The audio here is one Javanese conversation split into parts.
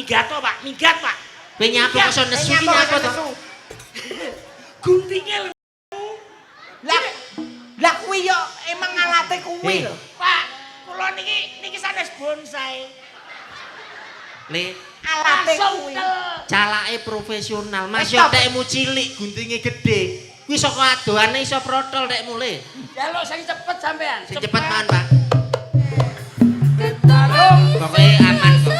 migato, Pak. Migat, Pak. Kowe nyapa kok iso nesu iki nyapa to? Guntinge lho. Lah kuwi yo emang alate kuwi lho. Pak, kula niki sanes bonsai. Le, Alate kuwi. calake profesional. Mas yo tekmu cilik, guntinge gedhe. Kuwi saka adoane iso protol tekmu le. Jaluk sing cepet sampean. Sing cepet man, Pak. Tarung. Pokoke aman kok.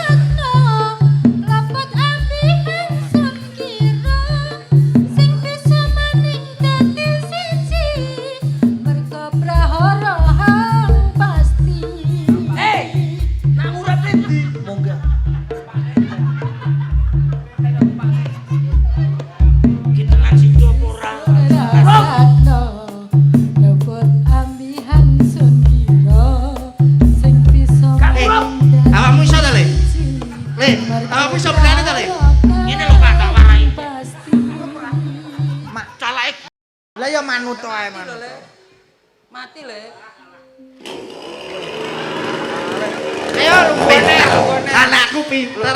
Awakmu iso berani to, Le? Ngene lho Pak, tak warai. Calake Lah ya manut ae manut. mati le. Ayo lunggone. Anakku pinter.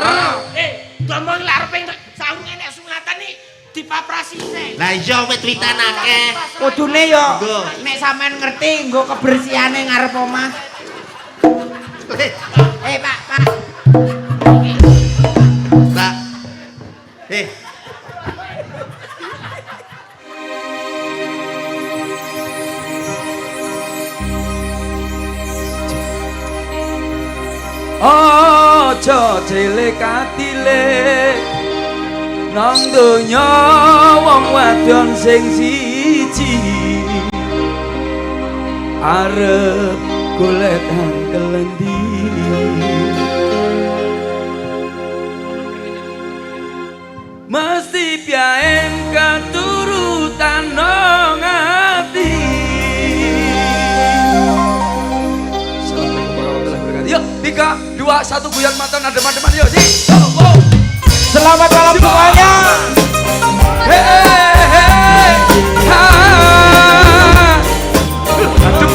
Ngomong lek arep saunge nek sungatan iki dipaprasi sih. Lah iya wit-witan akeh. Kudune yo Nggo. nek sampean ngerti nggo kebersihane ngarep omah. Pak, Pak. Mbak. Aja cilik atile nang donya wong wadon sing siji arep golek kelendi mesti piyen katurutan nang ati. Yuk, 3, 2, 1 guyang mantan adem-ademan yuk. Selamat malam semuanya. Hei, ha. Adem.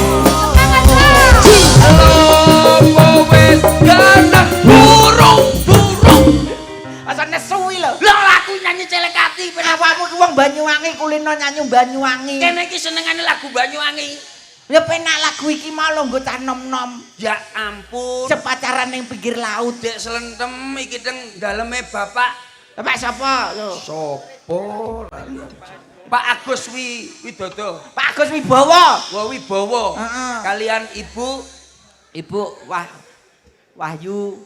Halo, wes ganan burung. Asane suwi lho. Lah lagu nyanyi celek ati Awakmu ki wong Banyuwangi kulino nyanyi Banyuwangi. kene iki senengane lagu Banyuwangi. Ya penak lagu iki mau lho nggo cah nom-nom. Ya ampun. Sepacaran ning pinggir laut. Dek selentem iki teng daleme bapak. Pak sapa lho? Sopo lali. Pak Agus Widodo. Pak Agus Wibowo. Wibowo. Heeh. Kalian Ibu Wahyu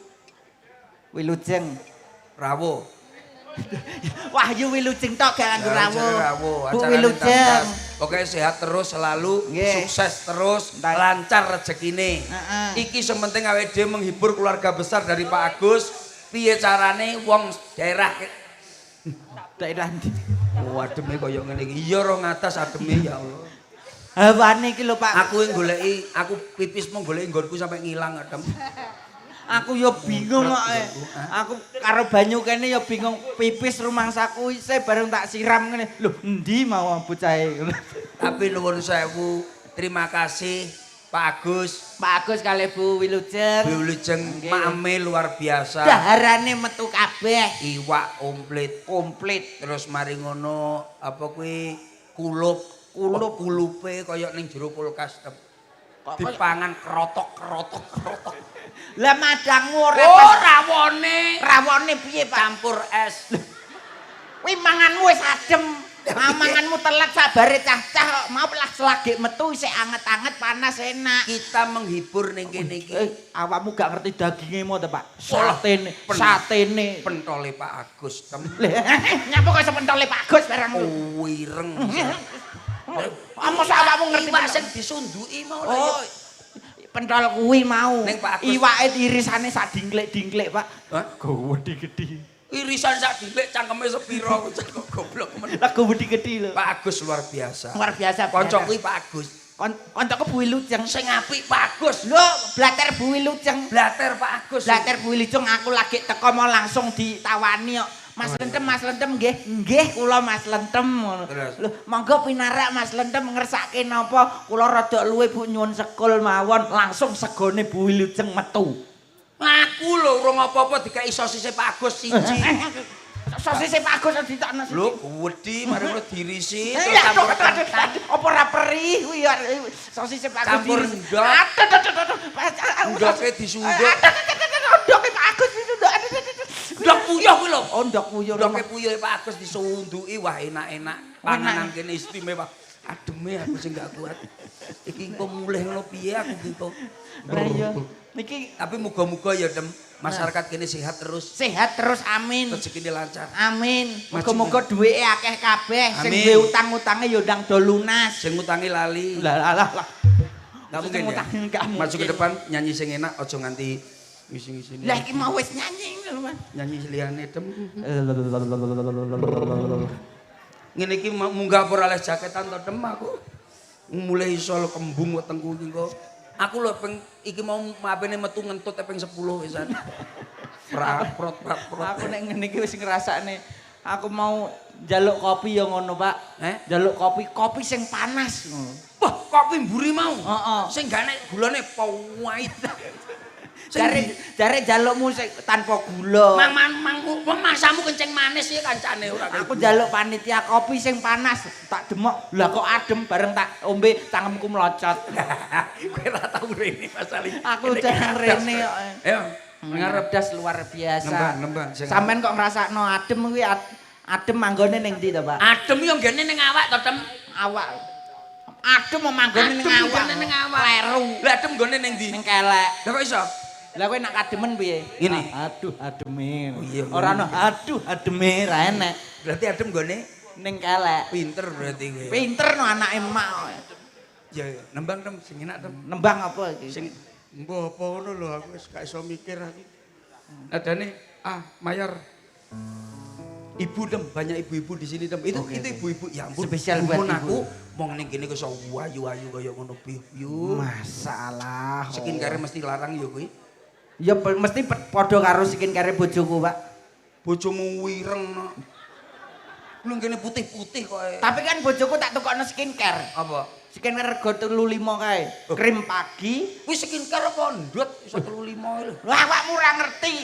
Wilujeng. Rawo. Wahyu Wilujeng tok gak nganggo rawuh. Bu acarane Wilujeng. tamtas. Oke sehat terus selalu, Nggih. sukses terus, Entar. lancar rezekine. Heeh. Iki sementing awake dhewe menghibur keluarga besar dari Pak Agus. Piye carane wong daerah Daerah ndi? ademe koyo ngene iki. Iya ro ngatas ademe ya Allah. Hawane iki lho Pak. Aku yang goleki, aku pipis mau goleki nggonku sampai ngilang adem. Aku yo bingung kok. Aku karo banyu kene yo bingung pipis rumangsaku isih bareng tak siram ngene. Lho, endi mau bocahe ngono. Tapi nuwun sewu, terima kasih Pak Agus. Pak Agus kali Bu Wilujeng. Wilujeng mame luar biasa. Daharane metu kabeh. Iwak komplit. Terus mari ngono apa kuwi kulupe kaya ning jero kulkas. Dipangan krotok. Lah madangmu ora rawone piye Pak? Campur es. Kuwi manganmu wis adem. Manganmu telat sabare cah-cah kok mau lah selagi metu isih anget-anget panas enak. Kita menghibur ning kene iki. Awakmu gak ngerti daginge mo to Pak? Olah, Satene. Pentole Pak Agus. Nyapa kok sepentole Pak Agus barang lu? Wireng. Apa sak awakmu ngerti Iwak Pak? sing disunduki mau Oh, pentol kuwi mau. Ning Pak Agus. Iwake irisane sak dingklek-dingklek Pak. Hah? Gede-gede. Irisan sak dilek cangkeme sepiro kok goblok men. Lah gede-gede lho. Pak Agus luar biasa. Luar biasa. Kanca kuwi Pak Agus. Kancaku Bu Wilujeng. Sing apik Pak Agus. Lho, blater Bu Wilujeng. Blater Pak Agus. Blater Bu Wilujeng aku lagi teko mau langsung ditawani kok. Mas Lentem nggih. Nggih kula Mas Lentem ngono. Terus? Lho, monggo pinarak Mas Lentem ngersake napa? Kula rada luwe Bu nyuwun sekul mawon langsung segone Bu Wilujeng metu. Aku lho urung apa-apa dikai sosise Pak Agus siji. Sosise Pak Agus ditokno siji. Lho, wedi mari ngono dirisi Eh, terus aduh, campur aduh, apa ora perih kuwi ya, sosise Pak Agus Campur dirisi. ndok. Aduh. Ndoke disunduk. Ndoke Pak Agus disunduk. Ndok puyuh kuwi lho. Oh, ndok puyuh. Ndoke puyuh Pak Agus disunduki wah enak-enak. Panganan kene istimewa. Ademe aku sing gak kuat. Iki engko mulih ngono piye aku iki kok. Lah iya. Niki Tapi muga-muga ya Dem, masyarakat kene sehat terus. sehat terus amin. Rezekine lancar. Amin. Maju, Muga-muga duwike akeh kabeh. Sing Amin. duwe utang-utange ya ndang do lunas. Sing ngutangi lali. Lah. Gak mungkin ya. Gak mungkin. Maju ke depan nyanyi sing enak aja nganti ngisi-ngisini. Lah iki mau wis nyanyi lho, Mas. Nyanyi liyane Dem. Ngene iki munggah ora oleh jaketan to Dem aku. Mulai iso lho kembung wetengku iki kok. Aku lho peng iki mau mapene metu ngentut ping 10 wisan. Prot. Aku nek ngene iki wis ngrasakne. Aku mau njaluk kopi ya ngono, Pak. Njaluk kopi sing panas ngono. Wah, kopi mburi mau. Heeh. Sing gane gulane pahit. Jare jalukmu sing tanpa gula. Wong masamu kenceng manis ya kancane ora. Aku njaluk panitia kopi sing panas, tak demok. Lah kok adem bareng tak ombe cangkemku mlocot. Kowe ora tau rene Mas Ali. Aku jangan rene kok. Ayo, ngarep Das luar biasa. Nembang. Sampean kok ngrasakno adem kuwi adem manggone ning ndi to, Pak? Adem yo nggene ning awak to, Dem. Awak. Adem mau manggone ning awak. Adem ning awak. Kleru. Lah adem nggone ning ndi? Ning kelek. Lah kok iso? Lah kowe nak kademen piye? Ngene. Aduh, ademe. Oh iya, Ora ono aduh, ademe ra enek. Berarti adem nggone Ning kelek. pinter berarti kowe. Pinter no anake emak. Ya, nembang Dem sing enak Dem. Nembang apa iki? Sing mbok apa ngono lho aku wis gak iso mikir aku. Nadane Mayar. Ibu Dem, banyak ibu-ibu di sini Dem. Itu ibu-ibu ya ampun. Spesial buat Mun ibu. aku mong ning kene iso ayu-ayu kaya ngono piye. Masalah. Skincare mesti larang ya kuwi. Ya mesti padha karo skincare bojoku, Pak. Bojomu wireng no. Lu kene putih-putih kok. Tapi kan bojoku tak tukokno skincare. Apa? Skincare rego 35 kae. Krim pagi. Wis skincare apa ndut iso 35 lho. Lah awakmu ora ngerti.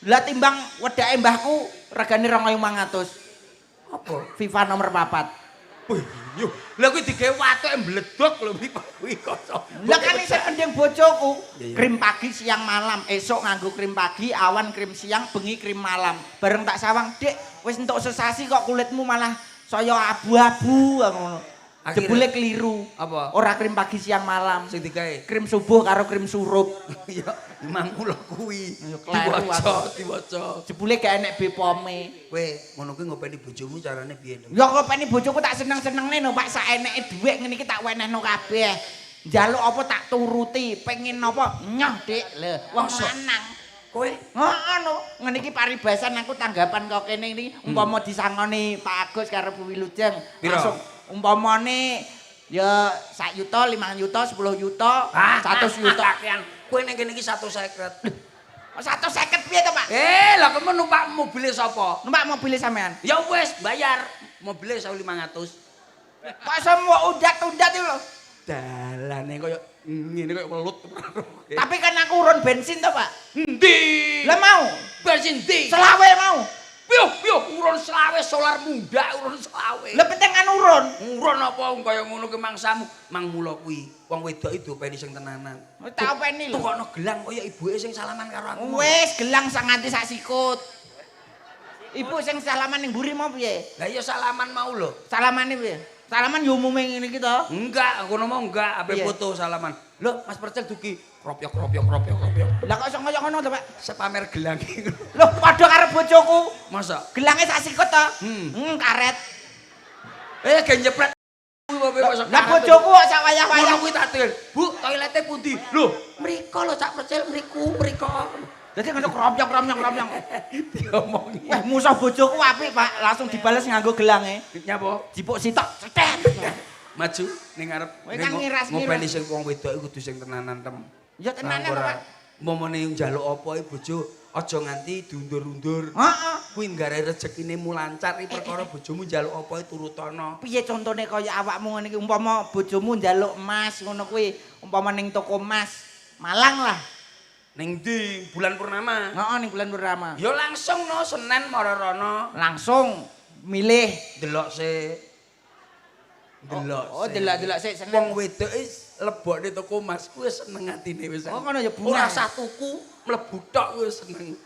Lah timbang wedake mbahku regane 2.500. Apa? Viva nomor 4. Wih, yo. Lah kuwi digawe watuke mbledok lho kuwi kok. Lah kan isih mending bojoku. Iya. Krim pagi, siang, malam. Esok nganggo krim pagi, awan krim siang, bengi krim malam. Bareng tak sawang, "Dik, wis entuk sesasi kok kulitmu malah saya abu-abu." Ngono. Jebule keliru. Apa? Ora krim pagi, siang, malam. Sing digawe. Krim subuh karo krim surup. Ya, mangku lho kuwi. Ya, kleru Diwaca. Jebule gak enek Bepome. Kowe ngono kuwi ngopeni bojomu carane piye? Dem? Ya kopeni bojoku tak seneng-senengne no, Pak, sak eneke dhuwit ngene iki tak wenehno kabeh. Njaluk apa tak turuti, pengen apa nyoh, Dik. Lho, wong lanang. Kowe Heeh no, ngene iki paribasan aku tanggapan kok kene iki umpama disangoni Pak Agus karo Bu Wilujeng. Piro? Langsung umpamane ya 1 juta, 5 juta, 10 juta, 100 juta. Kakean. Kowe ning kene iki 150. 150 piye to, Pak? Lah kowe numpak mobil sapa? Numpak mobil sampean. Ya wis bayar. Mobilnya 1.500. Kok semua udat-udat itu lho. Dalane koyo ngene koyo welut. Tapi kan aku urun bensin to, Pak. Endi? Lah mau. Bensin ndi? Selawe mau. Piyo urun selawe solar muda urun selawe. Lah penting kan urun. Urun apa kaya ngono ki mangsamu. Mang mula kuwi wong wedok itu openi sing tenanan. Tak openi lho. Tukokno gelang kaya ibuke sing salaman karo aku. Wis gelang sak nganti sak sikut. Ibu sing salaman ning mburi mau piye? Lah iya salaman mau lho. Salamane piye? Salaman yo umume ngene iki to. Enggak, ngono mau enggak, ape Iya. foto salaman. Lho, Mas Percel dugi kropyok. Lah kok iso kaya ngono to, Pak? Sepamer gelang iki. Loh, padha karo bojoku. Masa? Gelange sak sikut to. Karet. Gen nyepret kuwi wae kok. Lah bojoku kok sak Ngono wayah-wayah. kuwi tak tir. Bu, toilete pundi? Lho, mriko lho Cak Percel, mriko. Dadi ngono kropyok. Diomongi. Wah, musuh bojoku apik, Pak. Langsung dibales nganggo gelange. Nyapa? Jipuk sitok. Cetet. Maju ning ngarep. Kowe kan ngiras-ngiras. Ngopeni sing wong wedok iku kudu sing tenanan tem. Ya tenanan, Pak. Momone njaluk apa bojo, aja nganti diundur-undur. Heeh. Kuwi nggare rezekine mu lancar iki perkara bojomu njaluk apa turutono. Piye contone kaya awakmu ngene iki umpama bojomu njaluk emas ngono kuwi umpama ning toko emas Malang lah Ning ndi? Bulan purnama. Heeh ning bulan purnama. Ya langsung no Senin mara rono. Langsung milih Delok sik. Delok. Oh, delok-delok sik seneng. Wong wedok lebokne toko Mas kuwi seneng atine wis. Oh, ngono ya Ora bunga. usah tuku, mlebu tok wis seneng.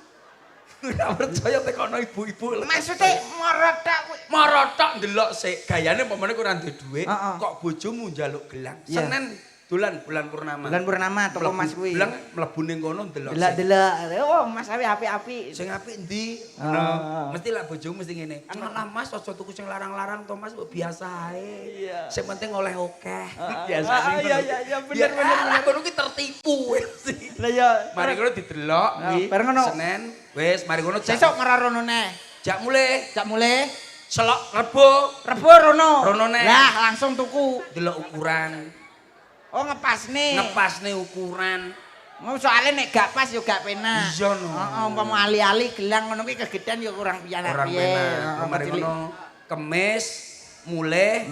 Ora percaya tekono ibu-ibu. Maksudnya morotok kuwi. Marotok ndelok sik, gayane pemene kowe ora duwe dhuwit, Heeh. kok bojomu njaluk gelang. Iya. Senin dolan bulan purnama. Bulan purnama toko Mas kuwi. Gelang mlebu ning kono ndelok sik. Delok-delok. Oh, Mas apik-apik. Sing apik ndi? Ah. Mesti lah bojomu mesti ngene. Alah Mas aja tuku sing larang-larang to Mas, biasa ae. Iya. Sing penting oleh akeh. Biasa iya bener. Kono ki tertipu wis. Lah ya. Mari kono didelok kuwi. bareng ngono. Senin wis mari kono Sesuk ngerono neh. jak mulih. Jak mulai Selok Rebo Rebo rono. Rono neh. Lah langsung tuku. delok ukuran. Oh ngepasne. Ngepasne ukuran. Mau soalnya nek gak pas yo gak penak. Iya no. Heeh, umpama ali-ali gelang ngono kuwi kegedean yo kurang piye Orang piye. penak. Mari ngono Kemis mulai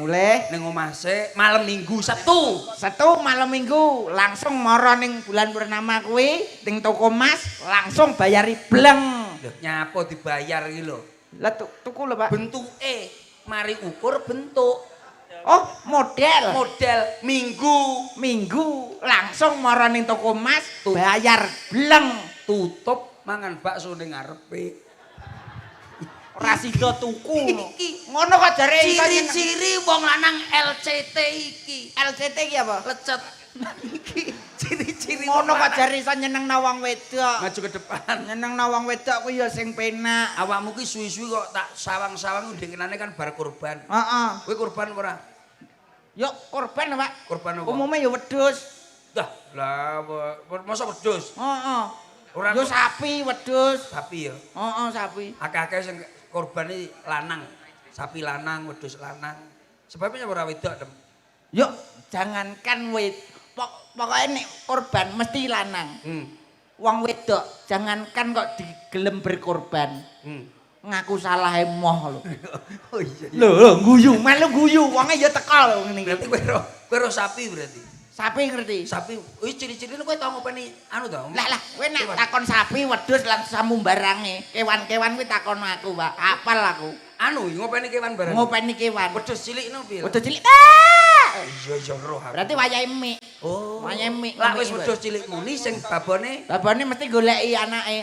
ning omah sik malam Minggu Sabtu. Satu malam Minggu langsung moro ning bulan purnama kuwi ning toko Mas langsung bayari bleng. Lho nyapa dibayar iki lho. Lah tuku lho, Pak. Bentuke mari ukur bentuk. Oh, model. Model Minggu langsung moro ning toko Mas bayar bleng. tutup mangan bakso ning ngarepe. Ora sida tuku. Ngono kok jare Ciri-ciri wong lanang LCT iki. LCT iki apa? Lecet. Iki ciri-ciri Ngono wong kok lanang. jare iso nyenengna wong wedok. Maju ke depan. Nyenengna wong wedok kuwi ya sing penak. Awakmu ki suwi-suwi kok tak sawang-sawang ndengenane kan bar kurban. Heeh. Kowe kurban ora? Yo korban, Pak. Kurban apa? Umume ya wedhus. Dah, lah masa wedhus? Heeh. Ora Yo sapi, wedhus. sapi ya. Heeh, sapi. Akeh-akeh sing korban iki lanang. Sapi lanang, wedhus lanang. Sebabnya ora wedok, Dem. Yo jangankan pokoknya nek korban mesti lanang. Wong wedok jangankan kok digelem berkorban. Ngaku salah emoh lho. Oh iya. Lho, guyu, melu guyu, wonge ya teka lho ngene iki. Berarti kowe ro sapi berarti. Sapi ngerti? Sapi, wis ciri-cirine kowe tau ngopeni anu to? Lah, kowe nek takon sapi, wedhus lan samumbarange, kewan-kewan kuwi takon aku, Pak. Apal aku. Anu ngopeni kewan barang. Ngopeni kewan. Wedhus cilik no piye? Wedhus cilik. Iya iya roh aku. Berarti wayahe mik. Oh. Wayahe mik. Lah wis wedhus cilik muni sing babone Babane mesti goleki anake.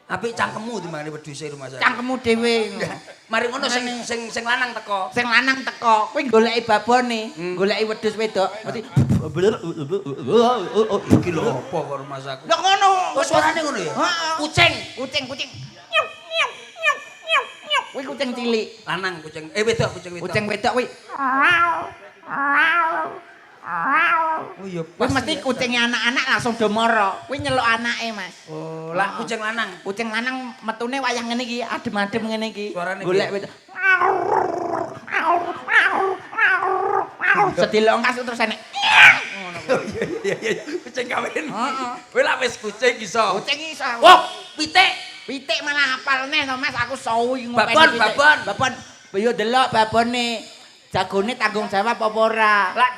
apik cangkemmu timbangane wedhuse rumah saya. Cangkemmu dhewe. Mari ngono sing lanang teko. Sing lanang teko, kuwi goleki babone, goleki wedhus wedok, mesti Iki lho apa kok rumah saku? lho ngono. Oh suarane ngono ya? Heeh. Kucing. Kucing. Kuwi kucing cilik. Lanang kucing. Wedok kucing wedok. Kucing wedok kuwi. Oh iya Kuwi mesti kucinge anak-anak langsung do moro. Kuwi nyeluk anake, Mas. Oh, lah kucing lanang. Kucing lanang metune wayah ngene iki, adem-adem ngene iki. Suarane Golek piye? wedok. Sedelok kas terus enek. Oh iya. Kucing kawin. Heeh. Kowe lah wis kucing iso. Kucing iso. Wah, pitik. Pitik malah hafal neh to Mas, aku sawi Babon, babon. Babon. Yo delok babone. Jagone tanggung jawab apa ora? Lah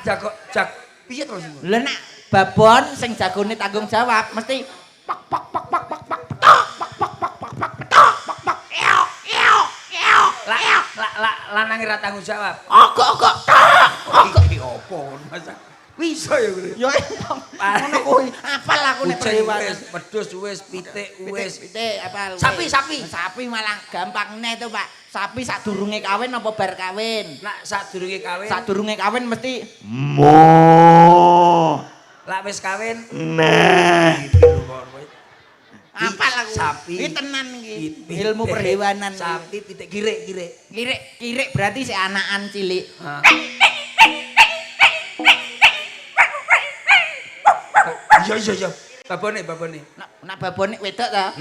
piye terus iku? Lha nek babon sing jagone tanggung jawab mesti pak pak pak pak pak pak tok pak pak pak pak pak tok pak pak eok. Lah lanang ora tanggung jawab. Ogok tok. Iki opo masa? Bisa ya kuwi. Yo ngono kuwi hafal aku nek Kucing perdewan. wis, wedhus wis, pitik wis. Pitik apa? Sapi. Sapi malah gampang neh to, Pak. Sapi sadurunge kawin apa bar kawin? Nak sadurunge kawin. Sadurunge kawin mesti Lah wis kawin. nah. Iki lho kok kowe. Apal aku. Sapi. Iki tenan iki. Pitik, Ilmu perhewanan. Sapi, pitik, girik. Kirik berarti si anakan cilik. Hah. Iya. Babone. Nak babone wedok ta?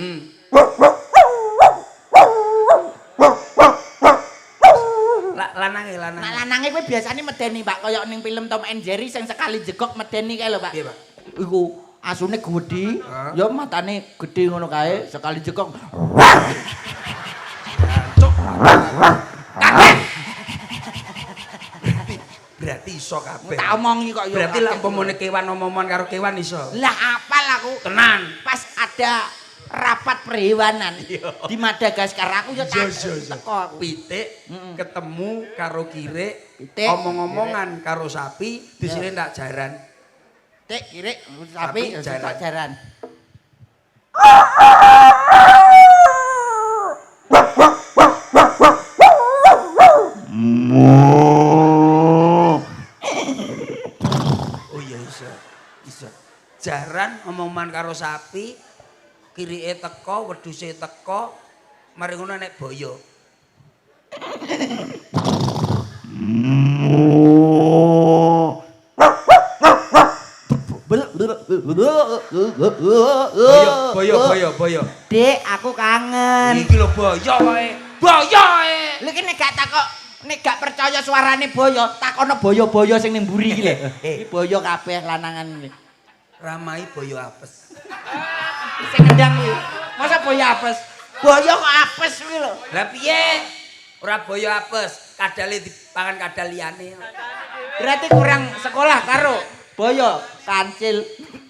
Lanange. Nak lanange kuwi biasane medeni, Pak, kaya ning film Tom and Jerry sing sekali jegok medeni kae lho, Pak. Piye, Pak? Iku asune gedhi, ya matane gedhe ngono kae, sekali jegok. Cuk. Berarti iso kabeh. Tak omongi kok yo. Berarti lek umpamane kewan omongan karo kewan iso. Lah apal aku. Tenan. Pas ada rapat perhewanan di Madagaskar aku yo tak teko aku. Pitik ketemu karo kirik, Pitik, omong-omongan karo sapi, disini tak jaran. Tik kirik sapi tak jaran. Oh iya iso. Jaran omongan karo sapi, kirike teko, wedhuse teko, mari ngono nek boyo. Boyo. Dek, aku kangen. Iki lho boyo wae. Boyo wae. Lha iki nek gak takok, nek gak percaya suarane boyo, takono boyo-boyo sing ning mburi iki lho. Iki boyo kabeh lanangan iki. Ramai boyo apes. Sing ngendang kuwi. Masa boyo apes? Boyo kok apes kuwi lho. Lah piye? Ora boyo apes, kadale dipangan kadal liyane. Berarti kurang sekolah karo boyo kancil.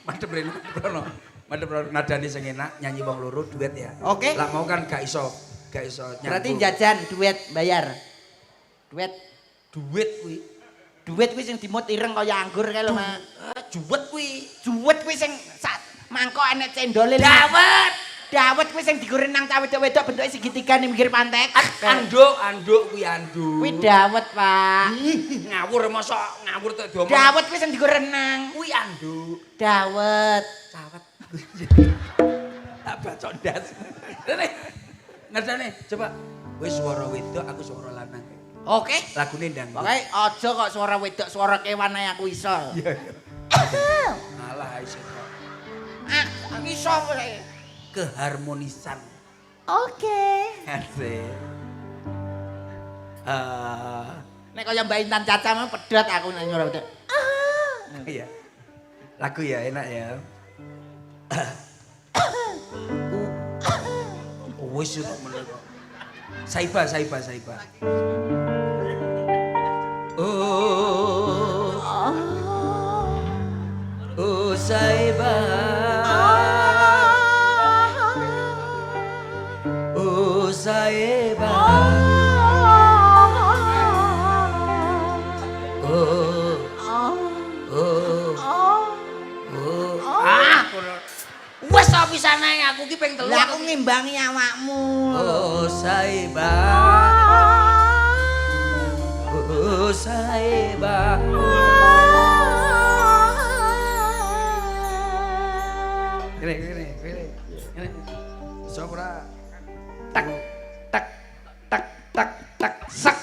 Madhep rene prono. Madhep nadane sing enak, nyanyi wong loro duet ya. Oke. Lah mau kan gak iso nyambung. Berarti jajan duet bayar. Duet kuwi. Duet kuwi sing dimut ireng kaya anggur kae lho, Mas. Juwet kuwi. Juwet kuwi sing mangkok enek cendole. Dawet kuwi sing digoreng nang cah wedok-wedok bentuke segitiga ning pinggir pantai. Anduk kuwi anduk. Kuwi dawet, Pak. Ngawur mosok ngawur tek diomong. Dawet kuwi sing digoreng nang. Kuwi anduk. Dawet. Cawet. Tak bacok ndas. Rene. Nadane coba. Wis swara wedok aku swara lanang. Oke. Lagune ndang. Pokoke aja kok suara wedok, suara kewan ae aku iso. Iya. Alah iso. Aku iso kowe. Keharmonisan. Oke. Asik. Nek kaya Mbak Intan Caca mah pedhot aku nek nyuara wedok. Iya. Lagu ya enak ya. Wis yo meneh kok. Saiba. Oh Saiba. Oh Saiba. Wes ta pisane aku ki ping 3. Lah aku ngimbangi awakmu. Oh Saiba. Oh Saiba. Gini. Sopra. Tak sak.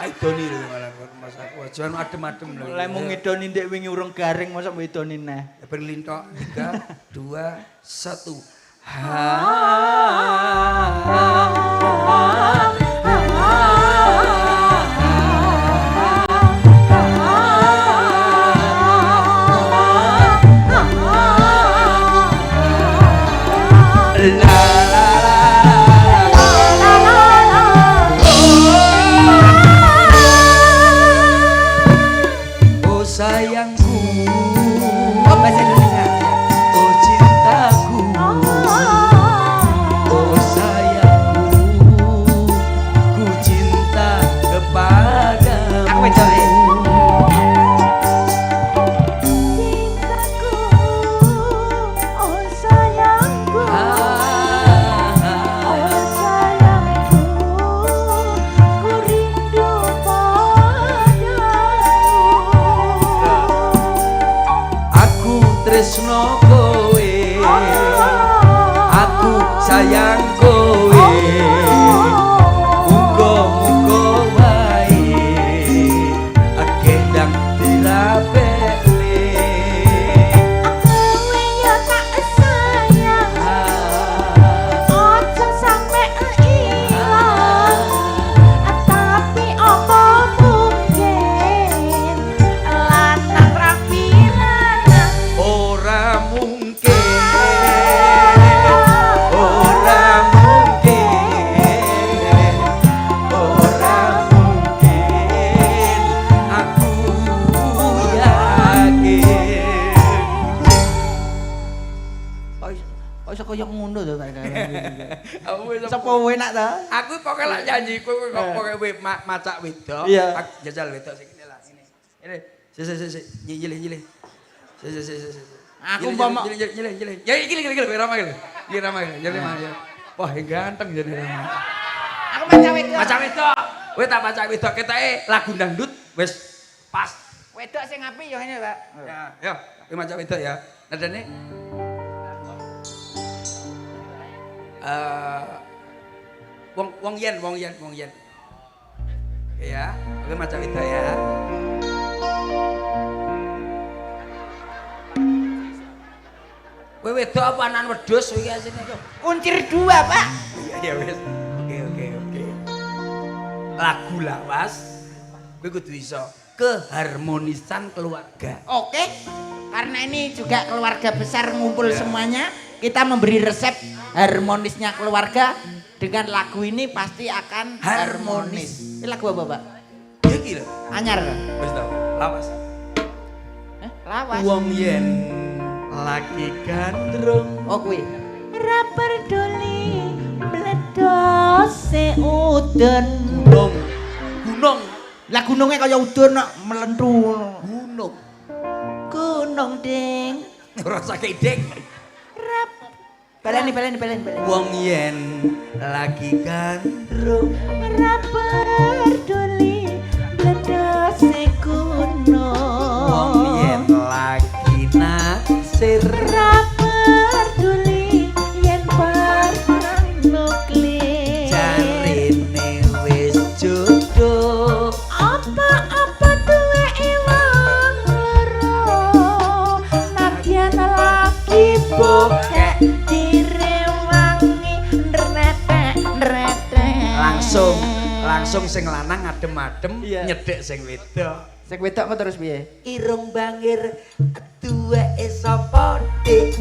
Idoni lho malah Mas aku aja adem-adem lho. Lek mung ngidoni ndek wingi urung garing mosok ngidoni neh. Berlintok 3 2 1. Sayangku, Oh bahasa Indonesia. oh cintaku, oh sayangku, ku cinta kepadamu. Aku wedok Cintaku, oh sayangku, oh sayangku, ku rindu padamu. Aku tresno kowe, aku sayang kowe, muga-muga wae agendang dirapekne. Kowe ya tak sayang, ojo sampe ilang. Tapi apa mungkin lanang rapi lanang. Ora koyo ngono to tak. Aku wis Sapa enak to? Aku pokoke lak nyanyi kowe kok pokoke macak wedok. Iya. Aku jajal wedok sing ngene lah ngene. Ini. Si. Nyilih. Si. Aku umpama Nyilih. Ya iki Rama iki. Iki Rama iki. Wah, ganteng jadi Rama. aku maca wedok. Macak wedok. Kowe tak macak wedok ketoke lagu dangdut wis pas. Wedok sing apik ya ngene, Pak. Ya, kowe macak wedok ya. Nadane wong yen. Ya, kowe macam itu ya. Kowe wedok apa anan wedhus iki asine kok? Kuncir 2, Pak. Iya wis. Oke. Lagu lawas kowe kudu iso keharmonisan keluarga. Oke. Karena ini juga keluarga besar ngumpul semuanya, kita memberi resep harmonisnya keluarga dengan lagu ini pasti akan harmonis. Ini lagu apa, Pak? Iki lho. Anyar. Wis to, lawas. Lawas. Wong yen lagi gandrung. Oh, kuwi. Ra peduli mledose uden. Gunung. Lah gunungnya kaya udun kok melentu. Gunung ding. Ora sakit dek. Rap Baleni. Wong yen lagi gandrung. ra peduli mledose gunung. Wong yen lagi naksir. Ra peduli yen barang nuklir. Jarine wis jodoh. Apa-apa duwe wong loro. Nadyan lagi bokek direwangi nretek. Langsung sing lanang adem-adem nyedek sing wedok. Sing wedok kok terus piye? Irung bangir duweke sapa dik?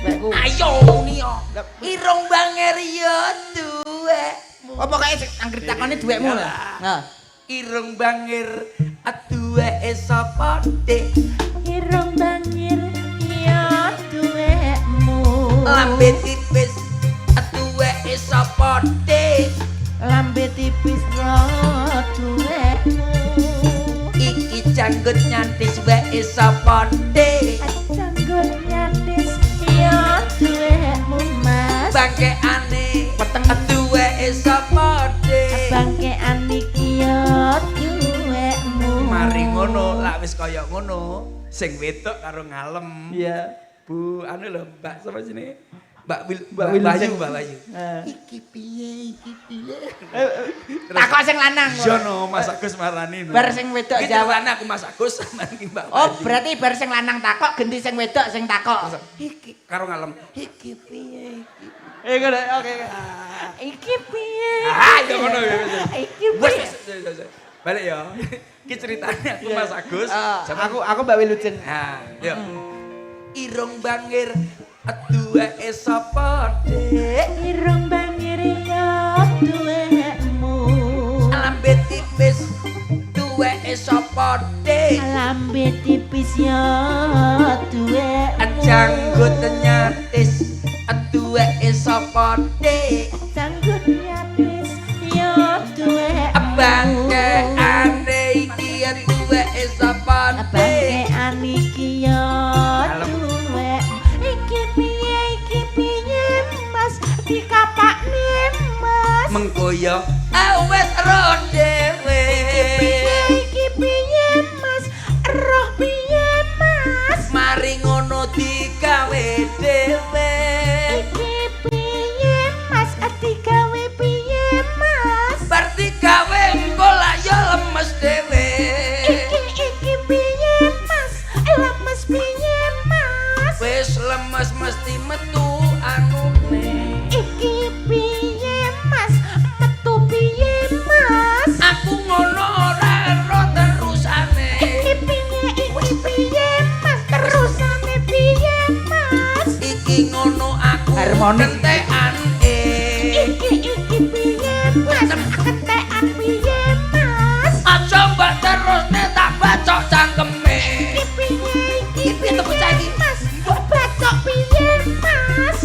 Wekku. Ayo muni yo. Irung bangir yo duwekmu. Apa kae anggere takone duwekmu lho. Nah. Irung bangir duweke sapa dik? Irung bangir ya duwekmu. Lambe tipis duweke sapa dik? Lambe tipis ya duwekmu. Iki janggut nyantis weke sapa dik? Janggut nyatis ya duwekmu mas. Bangkeane weteng duweke sapa dik? Bangkean iki ya duwekmu. Mari ngono, lak wis kaya ngono, sing wedok karo ngalem. Iya. Bu, anu lho, Mbak sapa sini? Mbak Wilujeng. Mbak Bayu. Iki piye? Takok sing lanang. Jono Mas Agus marani. Bar sing wedok Iki jawab. aku Mas Agus sama iki Mbak Oh, Bayu. berarti bar sing lanang takok genti sing wedok sing takok. Iki karo ngalem. Iki piye iki? Ngono, oke. Iki piye? Ah, yo ngono ya. Iki Wes, piye? wes. Balik ya. Iki ceritanya aku Mas Agus. sama- Aku Mbak Wilujeng. Nah, yuk. Irung bangir duweke sapa dik? Irung bangir ya duwekmu. Lambe tipis duweke sapa dik? Lambe tipis ya duwekmu. Janggut nyatis duweke sapa dik? Janggut nyatis ya duwekmu. Bangkeane iki duweke sapa dik? Bangkean iki ya Kalem. duwekmu. Iki piye mas dikapakne mas. Mengkoyo wis ro dhewe. Iki piye mas roh piye mas. Mari ngono digawe dhewe. Iki piye mas digawe piye mas. Bar digawe engko lak yo lemes dhewe. Iki piye mas lemes piye mas. Wis lemes mesti metu anune. Iki piye mas metu piye mas. Aku ngono ora ero terusane. Iki piye mas terusane piye mas. Iki ngono aku Harmonis. kentekan Iki piye mas ketekan piye mas. aja mbak terusne tak bacok cangkeme. Iki piye Iki piye tuku saiki? mas bacok piye mas.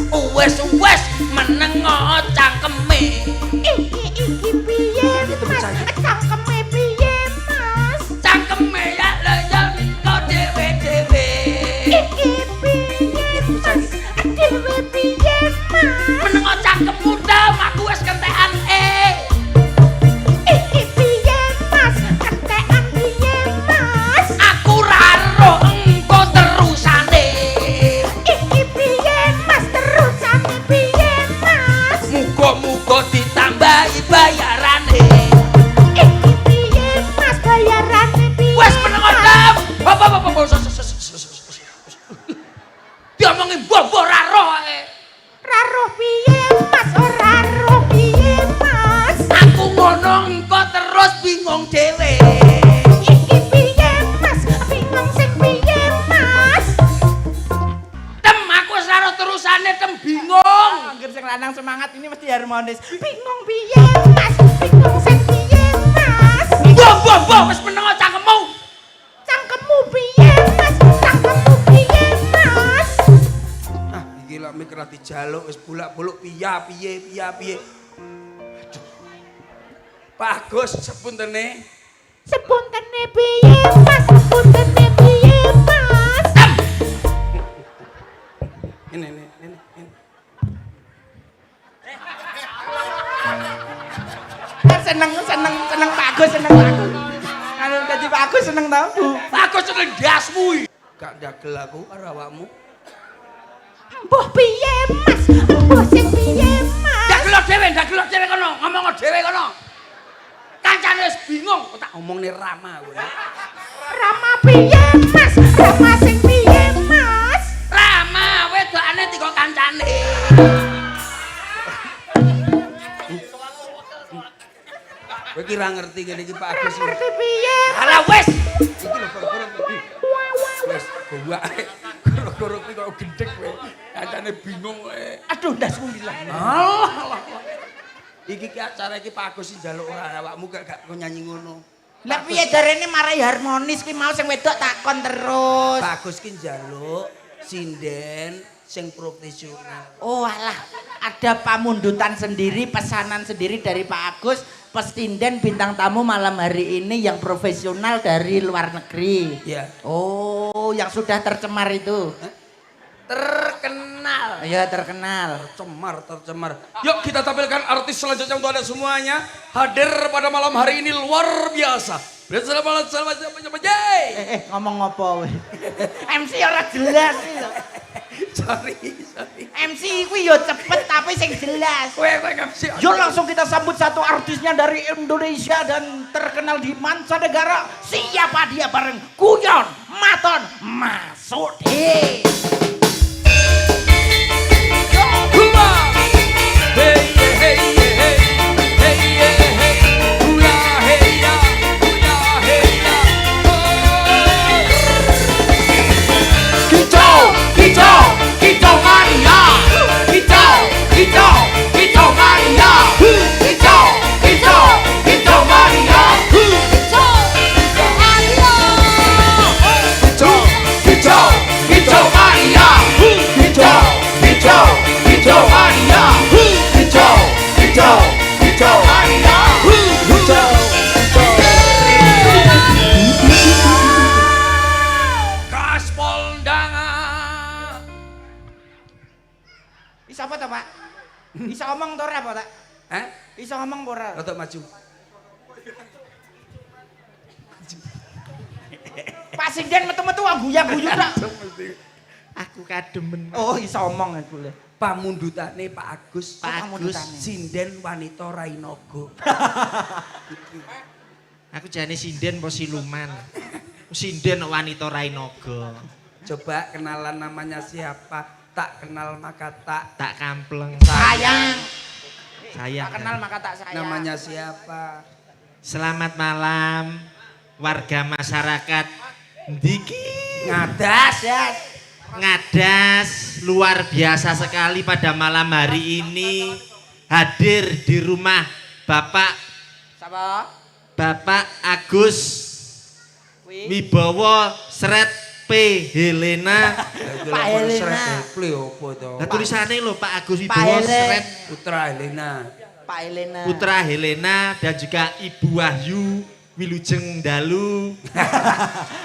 dhewe. Iki piye Mas? Bingung sing piye Mas? Tem aku wis ora terusane tem bingung. Angger sing lanang semangat ini mesti harmonis. Bingung piye Mas? Bingung sing piye Mas? Mbah, wis meneng cangkemmu. Cangkemmu piye Mas? Cangkemmu piye Mas? Ah, iki lak mikir ati jaluk wis bolak-balik piye. Aduh. Pak Agus sepuntene. Sepuntene piye Mas? Sepuntene piye Mas? Ini. Seneng Pak Agus, seneng Pak Agus. Anu dadi Pak Agus seneng tau, Bu. Aku seneng dasmu. Gak dagel aku karo awakmu. Mbuh piye Mas? Mbuh sing piye Mas? Ndagelo dhewe kono, ngomong dhewe kono. Kancane wis bingung, kok tak omongne Rama kowe. Rama piye Mas? Rama sing piye Mas? Rama wedokane tiko kancane. Kowe iki ra ngerti ngene iki Pak Agus. Ngerti piye? Alah wis. Iki lho koro-koro. Wis gua koro-koro iki kok gendek kowe. Kancane bingung kowe. Aduh, ndasmu ilang. Allah. Iki ki acara iki Pak Agus sing njaluk ora awakmu gak nyanyi ngono. Lah piye jarene marai harmonis ki mau sing wedok takon terus. Pak Agus ki njaluk sinden sing profesional. Oh alah, ada pamundutan sendiri, pesanan sendiri dari Pak Agus, pestinden bintang tamu malam hari ini yang profesional dari luar negeri. Ya. Oh, yang sudah tercemar itu. Terkenal. Ya terkenal. Tercemar. Yuk kita tampilkan artis selanjutnya untuk Anda semuanya. Hadir pada malam hari ini luar biasa. Selamat. Ngomong ngopo weh. MC ora jelas iki lho. Sorry. MC kuwi yo cepet tapi sing jelas. Kowe MC. Yuk langsung kita sambut satu artisnya dari Indonesia dan terkenal di mancanegara. Siapa dia bareng Guyon Maton Masudi. Bisa apa toh, Pak? Bisa ngomong toh ora, Pak? Hah? Bisa ngomong ora? Rada maju. Pak Sinden metu-metu guyu-guyu tok. Aku kademen. Oh, iso ngomong aku le. Pamundutane Pak Agus. Pak Agus Sinden wanita Rainogo. Aku jane sinden apa siluman. Sinden wanita Rainogo. Coba kenalan namanya siapa? Tak kenal maka tak Kampleng. Sayang. Sayang. Tak kenal maka tak sayang. namanya siapa? Selamat malam warga masyarakat Ndiki. Ngadas luar biasa sekali pada malam hari ini hadir di rumah Bapak Agus Wibowo Sret P. Helena. Pak Helena. Nah, tulisannya loh Pak Agus Wibowo Sret Putra Helena. Pak Helena. Putra Helena dan juga Ibu Wahyu Wilujeng Dalu.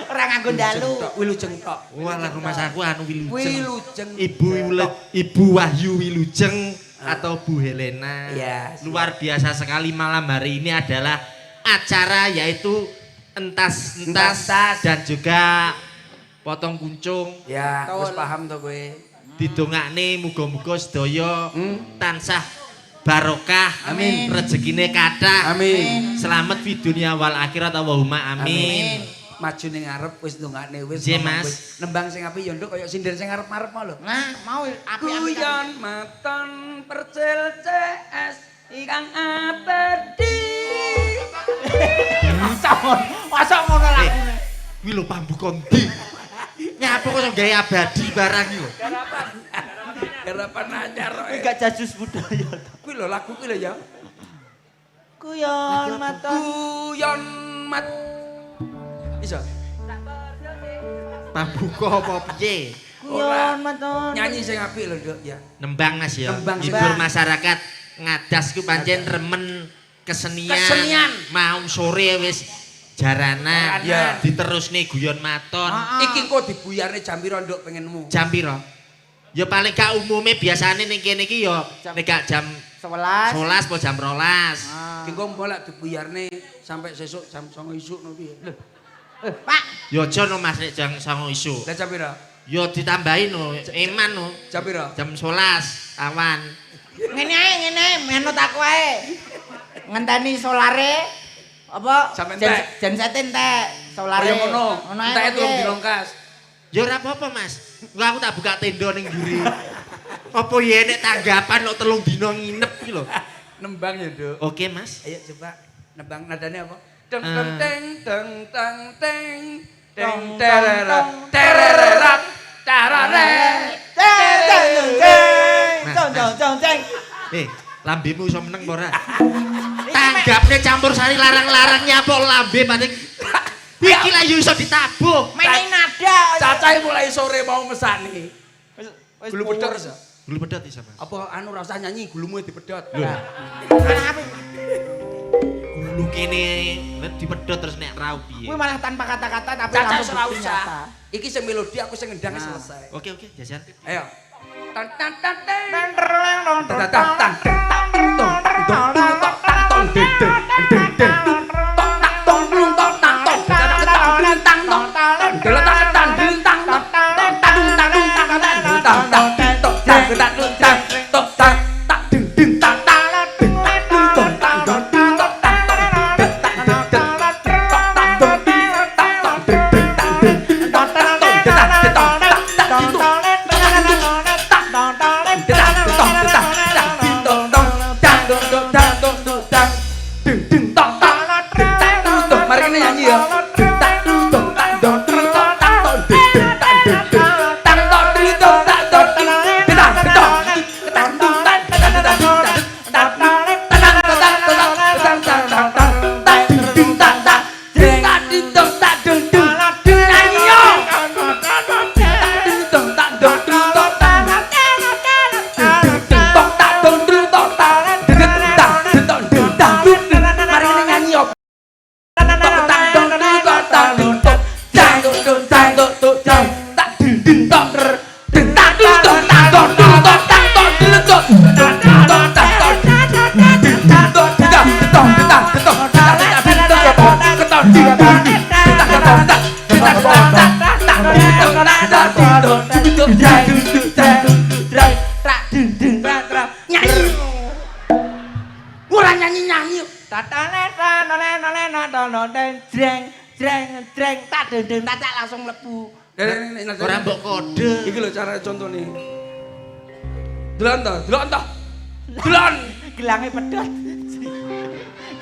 Orang nganggo dalu. Wilujeng tok. Walah rumah saku anu Wilujeng. Wilujeng. Ibu Wahyu Wilujeng atau Bu Helena. Ya, luar biasa sekali malam hari ini adalah acara yaitu entas dan juga potong kuncung. Ya, wis paham to kowe. Didongakne muga-muga sedaya tansah barokah, Amin. rezekine kathah, Amin. selamat fi dunia wal akhirat Allahumma amin. Maju ning ngarep wis ndongakne wis. Nggih, ngomong Mas. wis. Nembang sing apik yo nduk kaya sinden sing arep-arep mau lho. Nah, mau api-api. Guyon maton percil CS ingkang abadi. Kuwi lho pambuka ndi? Nyapa kok gawe abadi barang iki lho. Garapan anyar kok. Kuwi gak jasus budaya. Kuwi lho lagu kuwi lho ya. Kuyon maton. Guyon mat. Iso. Pambuka apa piye? Kuyon maton. Nyanyi sing apik lho, Nduk ya. Nembang Mas ya. Nembang, Hibur Mbak. masyarakat ngadas ku pancen remen kesenian. Kesenian. Mau sore wis jaranan. Ya. Diterusne guyon maton. Iki kok dibuyarne jam pira, Nduk, pengenmu? Jam pira? Ya paling gak umume biasane ning kene iki ya nek gak jam 11. 11 apa jam 12. Iki kok mbok dibuyarne sampai sesuk jam 09.00 isuk no piye? Lho, Pak, Ya aja no Mas nek jam 09.00 isuk. lah jam pira? Ya ditambahin no, eman no. Jam pira? Jam 11 awan. ngene ae ngene, menut aku ae. Ngenteni solare apa Sampe entek. genset entek solare. Kaya ngono. Ngono ae. Entek tulung piye? dilongkas. Ya ora apa-apa Mas. Enggak aku tak buka tenda ning mburi. Apa ya nek tanggapan kok 3 dina nginep iki lho. Nembang ya, Nduk. Oke Mas. Ayo coba nembang nadane apa? Deng Eh. deng teng teng teng teng teng tereret terererat tarare Ceng. Lambemu iso meneng apa ora? Tanggapne campur sari larang-larang nyapa lambe paling. Iki lah yo iso ditabuh. Mainin nada. Cacahe mulai sore mau mesani. Wis Gulu pedot iso. Gulu pedot iso Mas. Apa anu ora usah nyanyi gulumu dipedot. Gulu kene dipedot terus nek rau piye. Kuwi malah tanpa kata-kata tapi Caca langsung ora bukti usah. nyata. Iki sing melodi aku sing ngendang selesai. Oke jajan. Ayo. Tan tan tan tan. Mari kita nyanyi ya. Nyanyi. Ora nyanyi-nyanyi. Tak dendeng tak langsung mlebu. Ora mbok kode. Iki lho cara contone. Delon to, delon to. Delon. Gelange pedot.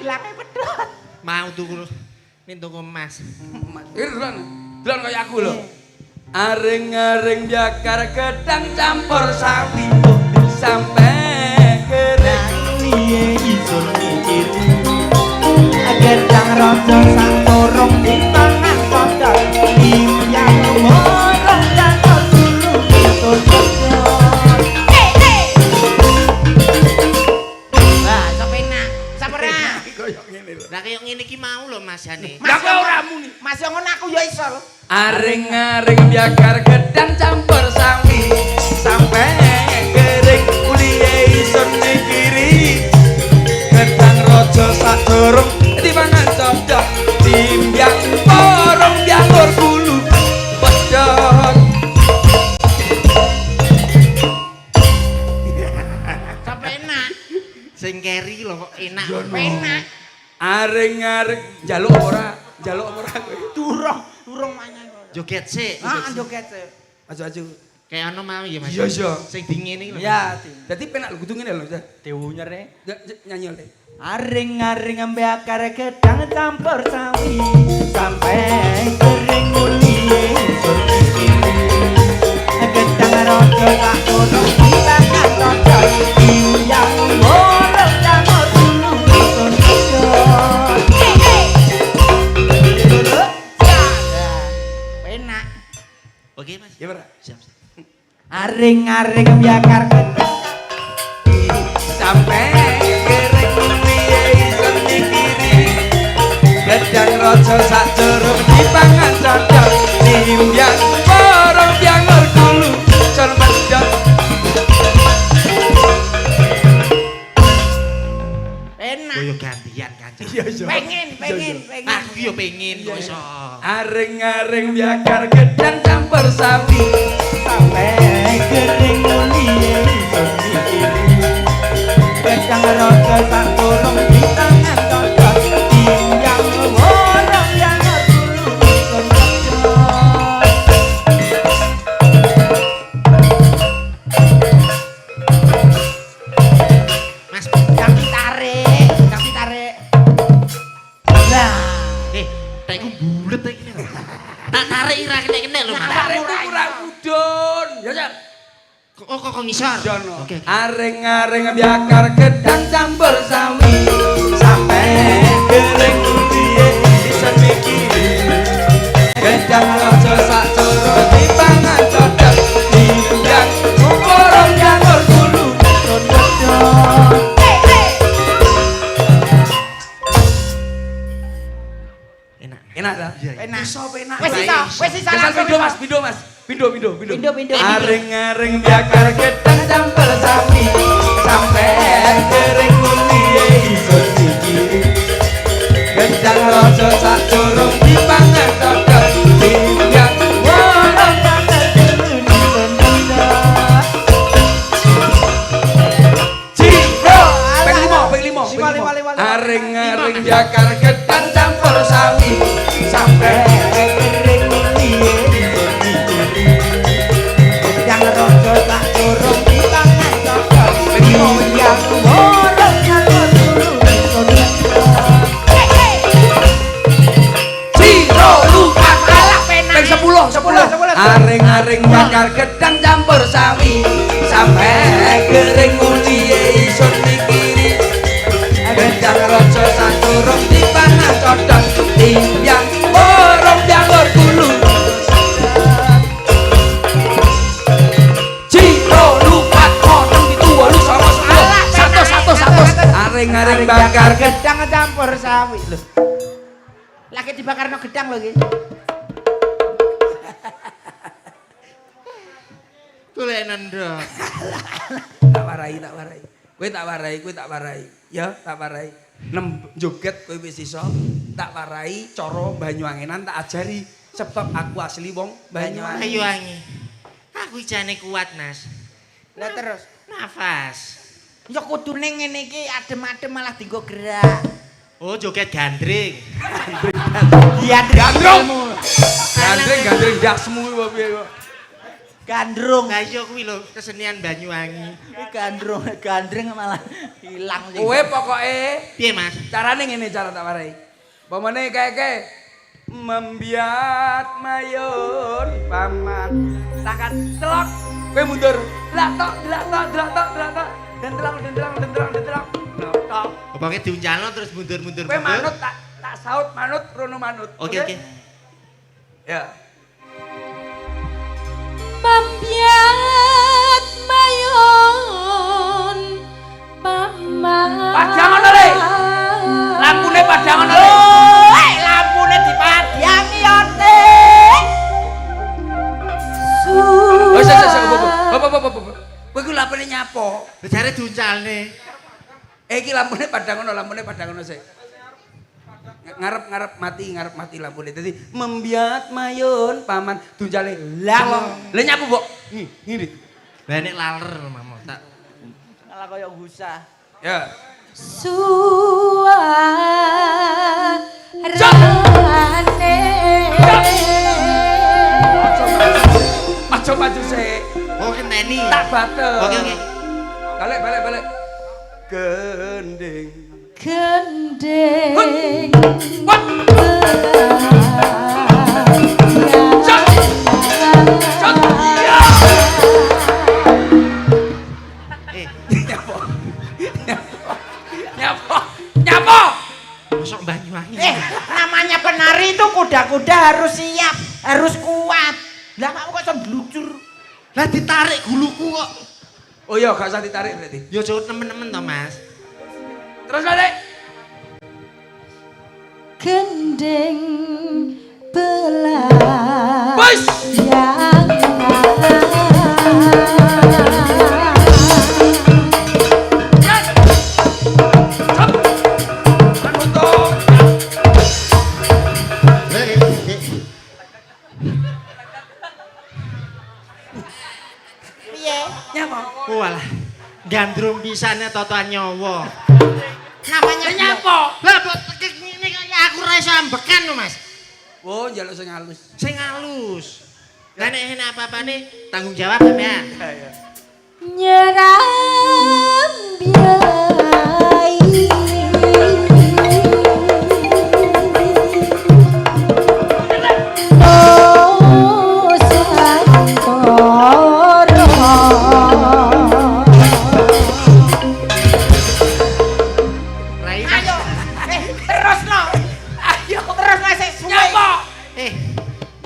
Gelange pedot. Mau tuku ning toko emas. Delon. Delon kaya aku lho. Aring-aring biakar gedang campur sawi sampai kering. Piye iso mikir agar sang raja sak dorong dipangan padha impian morong dan dulu itu cocok. Wah, sepenak, sapera. Koyo ngene lho. Lah kaya ngene iki mau lho Mas Jane. Lah kowe ora muni. Mas yo ngono aku yo iso lho. Aring-aring biakar gedang campur sawi sampai kering kuliah iso mikiri gedang rojo sak dorong dipangan cocok timbyang porong biangor bulu pedot Sepenak, Sing keri lho kok enak. penak. aring-aring njaluk ora kowe Durung mangan. Joget sik. Ah, joget sih. aja-aja Kayak ono mau ya Mas. Iya, iya. Sing dingin iki lho. Ya, dadi penak lho kudu ngene lho diunyer e. nyanyi oleh Aring-aring ambe akar gedang campur sawi sampai kering Ya ora. Siap. Aring-aring biakar gedang Sampai kereng piye iso mikiri. Gedang raja sak durung dipangan cocok. Timbyang borong byangor dulu cor medhot. enak Koyo gantian Kanjeng. Iya iya. pengen Aku yo pengen kok iso. Aring-aring biakar gedang campur sapi. sampai kering mulie iso mikiri gedang raja sak durung dipangan cocok timbyang borong byangor dulu cor medhot. Mas, Kang ditarik. Lah, tekku bulet iki. Tak tarik ira kene lho. Mas. Arek ku kurang udun. Ya Jan. Kok ngisor. Jono. Oke. Aring-aring biakar gedang campur sawi. Sampai kering piye iso mikiri. Gedang raja sak coro dipangan cocok. Timbyang borong byangor dulu cor medhot. Enak. Enak ta? enak. Iso enak. Wes iso Kesal langsung pindo iso. Mas, pindo Mas. Pindo. Pindo. Aring-aring biakar gedang campur sapi. Sampai kering mulie iso mikiri. Gedang raja sak durung dipangan cocok. Timbyang borong Ciro, ping limo. Aring-aring biakar gedang campur sawi. Sampai kering mulie iso mikiri. Gedang raja sak durung dipangan cocok timbyang borong byangor dulu cor medhot. Ciro lupat Alah, penak. ping 10. Aring-aring bakar gedang campur sawi. Sampai kering mulie iso mikiri. Gedang raja sak durung dipangan cocok. Timbyang borong byangor dulu. Ciro lupat konem pitu 8 9 10 100. Aring-aring bakar gedang Gedang campur sawi lho. Lagi dibakarno gedang lho iki. Golek nendok. tak warai. Kowe tak warai. Ya, tak warai. Nem joget kowe wis iso. Tak warai cara Banyuwangenan tak ajari sebab aku asli wong Banyuwangi. Ayo angi. Aku jane kuat, Mas. Lah terus Nafas. ya kudune ngene iki adem-adem malah dienggo gerak. Oh, joget gandring. Iya Gandrung. Gandring dasmu kuwi piye kok. Gandrung. Lah iya kuwi lho kesenian Banyuwangi. Gandreng malah hilang sih. Kowe pokoke Piye, Mas? carane ngene cara tak warai. Pamane kayak membiat mayun paman takat celok kowe mundur delak tok dentrang no tok Pokoke diuncalno terus mundur-mundur. kowe manut tak saut manut rono manut. Oke. Ya Membiat mayon paman. Padang ngono le. Lampune padang ngono le. Lampune dipadiangi yote. Wes kowe ku lampune nyapo. Bejare diuncalne. Iki lampune padang ngono sik. Ngarep mati lampune. Dadi membiat mayun paman duncale lah. Lah nyapu, Mbok. Ngene. Lah nek laler mamo tak. Malah kaya gusah. Ya. Suarane. Aja maju sik. Oh, kenteni. Tak batel. Oke. Balik. Gending. Gendeng. Wat. Cot. Ya. Nyapo. Mosok Banyuwangi. Namanya penari itu kuda-kuda harus siap, harus kuat. Lah kamu kok iso blucu Lah ditarik guluku kok. Oh iya, gak usah ditarik berarti. Ya aja nemen-nemen to, Mas. Terus Lek. Gendeng belah Bos. yang Walah, gandrung pisane totoan nyawa. Namanya Nyapa? Lah ini kaya aku ra iso ambekan lho, Mas. Oh, njaluk sing halus. Sing halus. Lah nek enak apa-apane tanggung jawab sampean. Iya. nyerambiai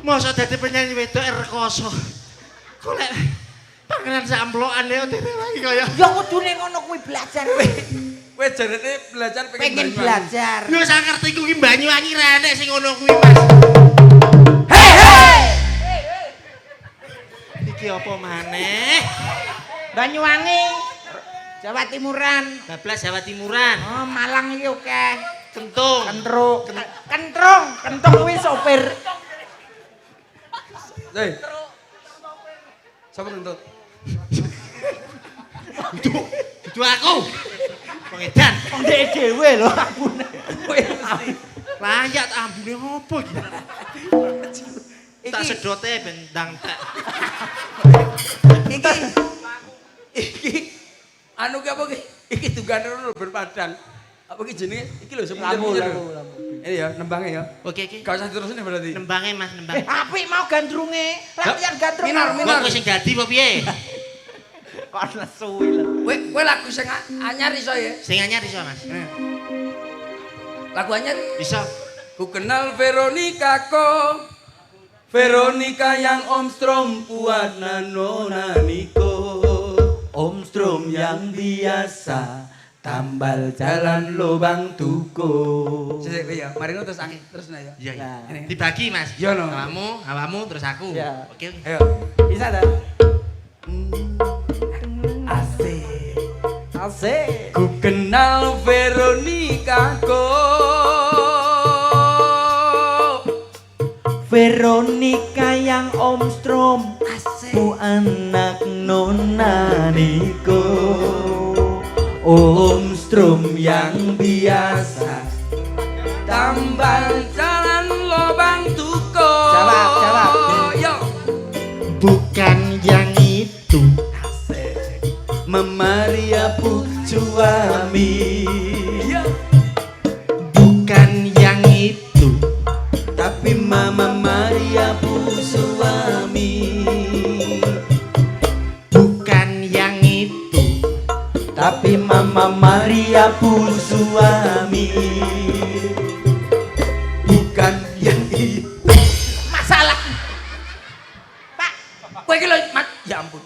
Masa dadi penyanyi wedok rekoso. Kok lek panganan samplokan ya dhewe lagi kaya. Ya kudune ngono kuwi belajar. Kowe jarene belajar Pengen belajar. Yo sak ngertiku ki Banyuwangi ra enek sing ngono kuwi, Mas. Hei! Iki apa maneh? Banyuwangi Jawa Timuran. Bablas Jawa Timuran. Oh, Malang iki oke. Kentung. Kentung kuwi sopir. Hei. Sapa ngentut? Dudu aku. Wong edan. Wong dhek dhewe lho ambune. Layak ambune opo iki? Tak sedote bendang tak. Iki anu ki apa ki? Iki dugane lho berpadang. Apa ki jenenge? Iki lho Lampu. Ini ya, nembangnya ya. Oke iki. Gak usah diterusin berarti. Nembangnya Mas, nembang. Apik mau gandrunge. Latihan gandrung. Kok sing dadi apa piye? Kok nesu lho. Kowe lagu sing anyar iso ya? Sing anyar iso, Mas. Lagu anyar Iso. ku kenal Veronica ko. Veronica yang Om Strom buat Nona Niko. Om Strom yang biasa tambal jalan lubang tuko. Sik ya, mari terus terus ya. Iya, iya. Ini. Dibagi, Mas. Iya, no. Awamu terus aku. Ya. Oke, oke. Ayo. Bisa dah. Asik. Ku kenal Veronica ko. Veronica yang Om Strom. Bu anak Nona Niko. Om Strom yang biasa tambal jalan lubang tuko. Jawab. Yo. Bukan yang itu. Mama Maria pu suami. Yo. Bukan yang itu. Tapi Mama Maria pu suami. Bukan yang itu. Tapi Mama Maria pu suami. Bukan yang itu. Masalah. Pak, Kowe iki lho, Mat. Ya ampun.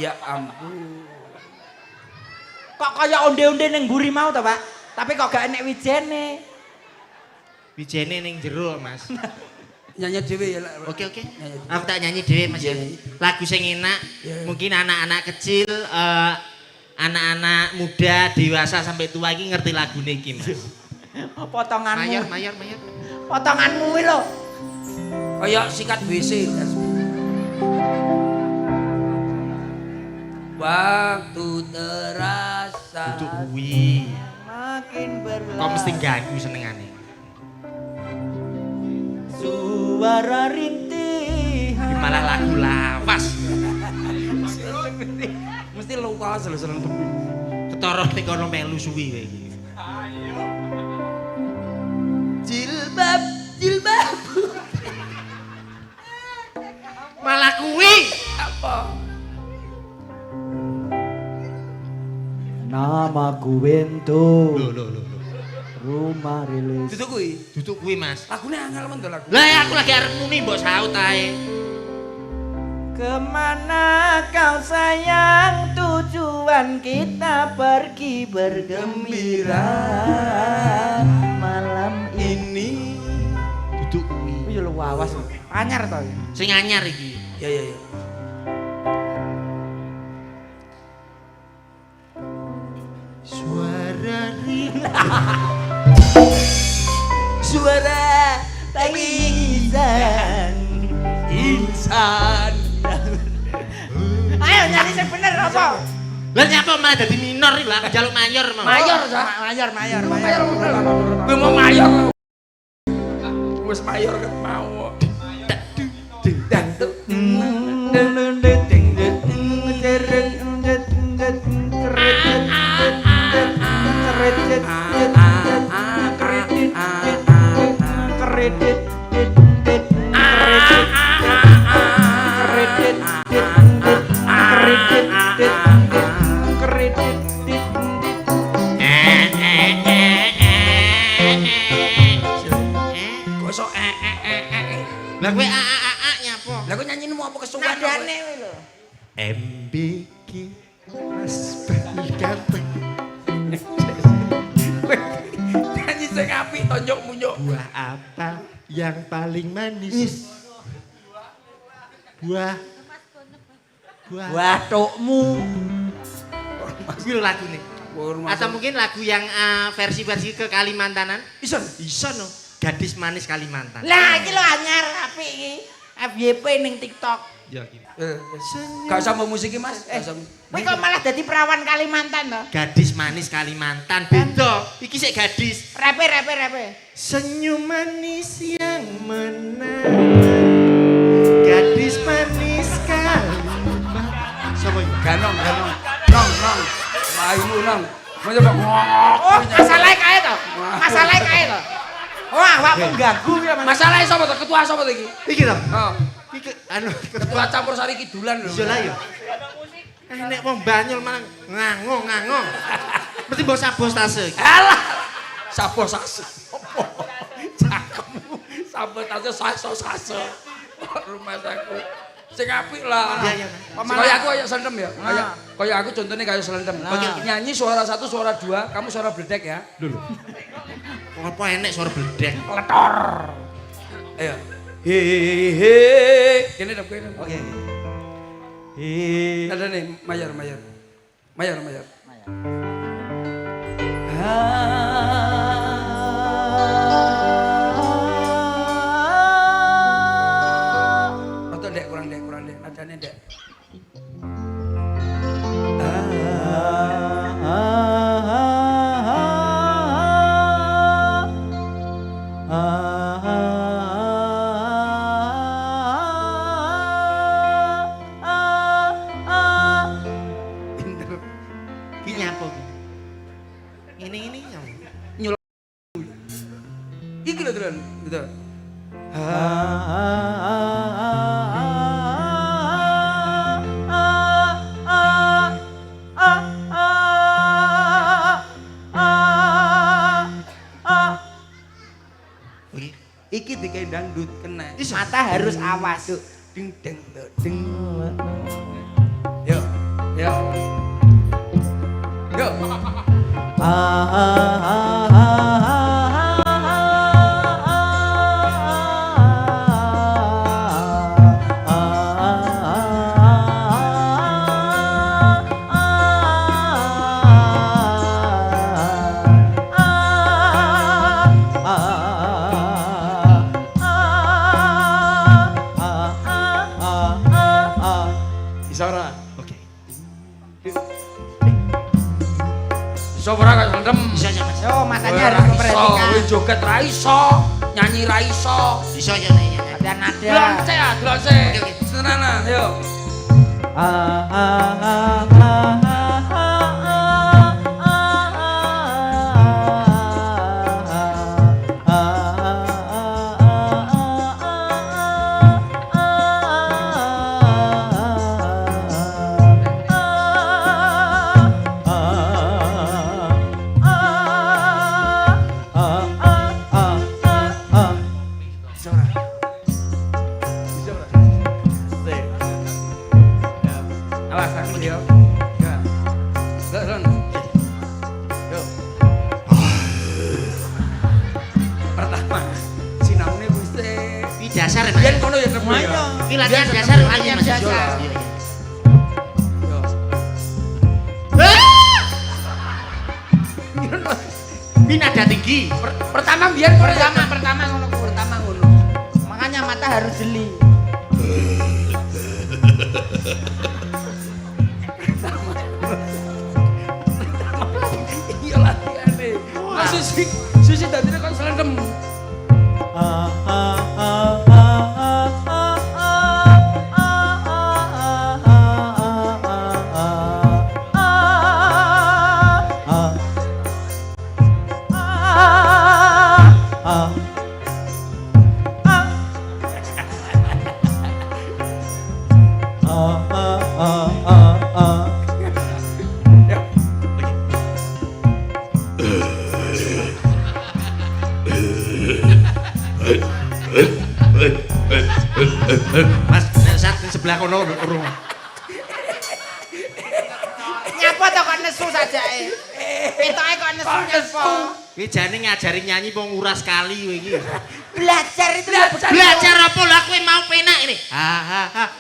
Ya ampun. kok kaya onde-onde ning mburi mau to, Pak? Tapi kok gak enek wijene. Bijene ning jero, Mas. Nyanyi dhewe ya. Lak. Oke, oke. Aku tak nyanyi dhewe, Mas. Iya, Ya. iya. Lagu sing enak. Iya. Mungkin anak-anak kecil, anak-anak muda, dewasa sampai tua iki ngerti lagune iki, Mas. Potonganmu. Mayor. Potonganmu kuwi lho. Kayak sikat WC. Waktu terasa Untuk kuwi. Makin berlalu. Kok mesti ganggu senengane. Suara Iki rintihan. malah lagu lawas. mesti luas lho seneng temen. Ketara ning kono melu suwi kowe iki. Jilbab, jilbab. Malah kuwi. Apa? Namaku Bento. Lho. Rumah rilis. Duduk kuwi. Duduk kuwi, Mas. Lagune angel men to lagu. Lah ya aku lagi arep muni mbok saut ae. Kemana kau sayang, tujuan kita pergi bergembira malam ini. Duduk kuwi. Ya lu awas. Anyar to. Sing anyar iki. Ya. Suara rindu. Suara tangisan insan. Ayo nyanyi sing bener apa? Lah nyapa malah dadi minor iki lho, aku njaluk mayor mau. Mayor. Gue mau mayor. Wis mayor kan mau. Kok Lah kowe a nyapa? Lah kok nyanyine mau apa kesuwen? Nadane kuwi lho. MBK Mas Bali ganteng. Nyanyi sing apik tonjok munyuk. Buah apa yang paling manis? Buah Watukmu. Kuwi lho lagune. Atau mungkin lagu yang versi-versi ke Kalimantanan? Bisa no. Gadis manis Kalimantan. Lah iki lho anyar apik iki. FYP ning TikTok. Ya gitu. Gak usah mau musik Mas. Kowe kok malah dadi perawan Kalimantan to? Gadis manis Kalimantan beda. Iki sik gadis. Repe. Senyum manis yang menang. Gadis manis Kalimantan. Sapa iki? Ganong. Nong. Maimu nong. Mau coba ngok. Oh, masalahnya kae to. Wah, awakmu ganggu ya Mas. Masalahnya sapa to? Ketua sapa to iki? Iki to. Oh, Iki ketua campur sari kidulan lho. iso lah ya. Nek wong Banyul malah ngangong. Mesti mbok sabotase iki. Alah. Sabotase. Opo? Cakepmu. Sabotase sase. Rumah aku. Sing apik lah. Iya. Kaya aku kayak selendem ya. Kayak aku contohnya kayak selendem. Nyanyi suara 1, suara 2, kamu suara bledek ya. Lho. Apa enek suara bledek? Letor. Ayo. He. Kene dap kene. Oke. Ada nih mayor. Atau dek kurang dek. Nadanya dek. Iki nyapa iki? Ini nyapa? Iki lho Dron, gitu. Iki dikai dangdut kena. Mata harus awas. Ding deng ding. Yo. Yo. Isara. Oke. Iso ora kaya selendem. Bisa ya Mas. Yo, matanya harus memperhatikan. Kowe joget ra iso, nyanyi ra iso. Bisa ya nek. Ada nada. Glonce ya, glonce. Oke. Tenanan, yo. Latihan dasar latihan Mas. dasar. Iya. Yo. Ini nada tinggi. Pertama biar Pertama ngono kuwi. pertama ngono. Makanya mata harus jeli. Iya latihane. Mas Susi dadine kon selendem. Mas, nek saat di sebelah kono urung. Nyapa to kok nesu sajake? Petoke kok nesu nyapa? Kuwi jane ngajari nyanyi mau nguras kali kowe iki. Belajar itu Belajar apa lah kowe mau penak ini?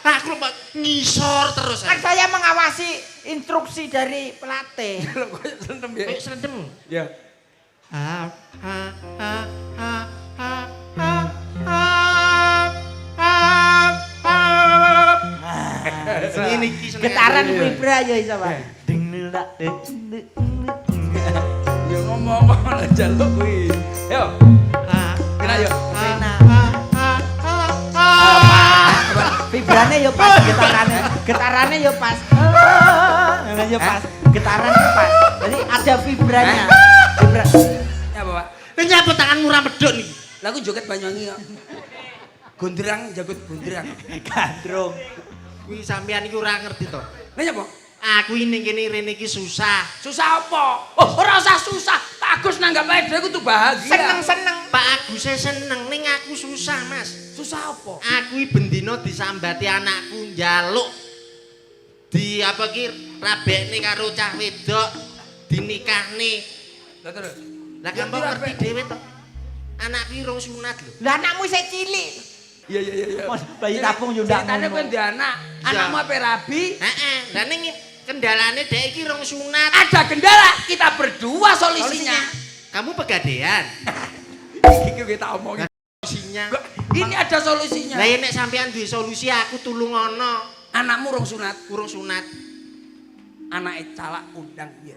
Aku lupa ngisor terus. kan saya mengawasi instruksi dari pelatih. Lho koyo selendem ya. Kayak selendem. Ya. Ini iki seneng. Getaran vibra ya iso, Pak. Ya ngomong lah jaluk kuwi. Yo. Kena yo. Vibrane ya pas, getarannya ya pas. Ya pas, getarannya pas. Jadi ada vibranya. Vibra. Ya Bapak. Ini nyapa tangan murah medok nih. Lah aku joget Banyuwangi kok. Gondrang jagut gondrang. Gandrung. Kuwi sampean iki ora ngerti to. Lah nyapa? Aku ini kene rene iki susah. Susah apa? Oh, ora usah susah. Pak Agus nanggap ae dhewe kudu bahagia. Seneng-seneng. Pak Agus seneng ning aku susah, Mas. Susah apa? Aku iki bendina disambati anakku njaluk di apa ki rabekne karo cah wedok dinikahne. Lah terus. Lah kan mbok ngerti dhewe to. Anakku iki rong sunat lho. Lah anakmu isih cilik. Iya iya iya. Bayi tabung yo ndak Ceritane kowe ndek anak, anakmu ape rabi? Heeh. Lah ning kendalane dhek iki rong sunat. Ada kendala, kita berdua solusinya. Kamu pegadean. Iki kita omongin. Solusinya. Ini ada solusinya. Lah nek sampean duwe solusi aku tulung ana. Anakmu rong sunat, Kurung sunat. anake calak undang piye?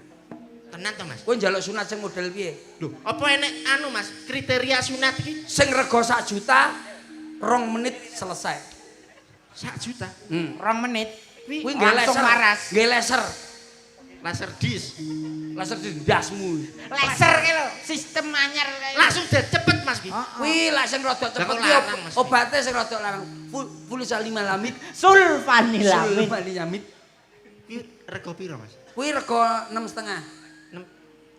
Tenan to, Mas? Kowe njaluk sunat sing model piye? Lho, apa enek anu, Mas? Kriteria sunat iki Sing rego 1 juta, 2 menit selesai. 1 juta. 2 menit. Kuwi langsung laser. waras. Nggih laser. Laser dis. Laser di ndasmu. Laser ki lho, sistem anyar kae. Langsung cepet, Mas ki. Kuwi lak sing rada cepet Lah, kok ki larang, Mas? obate sing rada larang. Fulisalimalamid. Sulfanilamid. Sulfanilamid. Kuwi rego piro, Mas? Kuwi rego 6,5.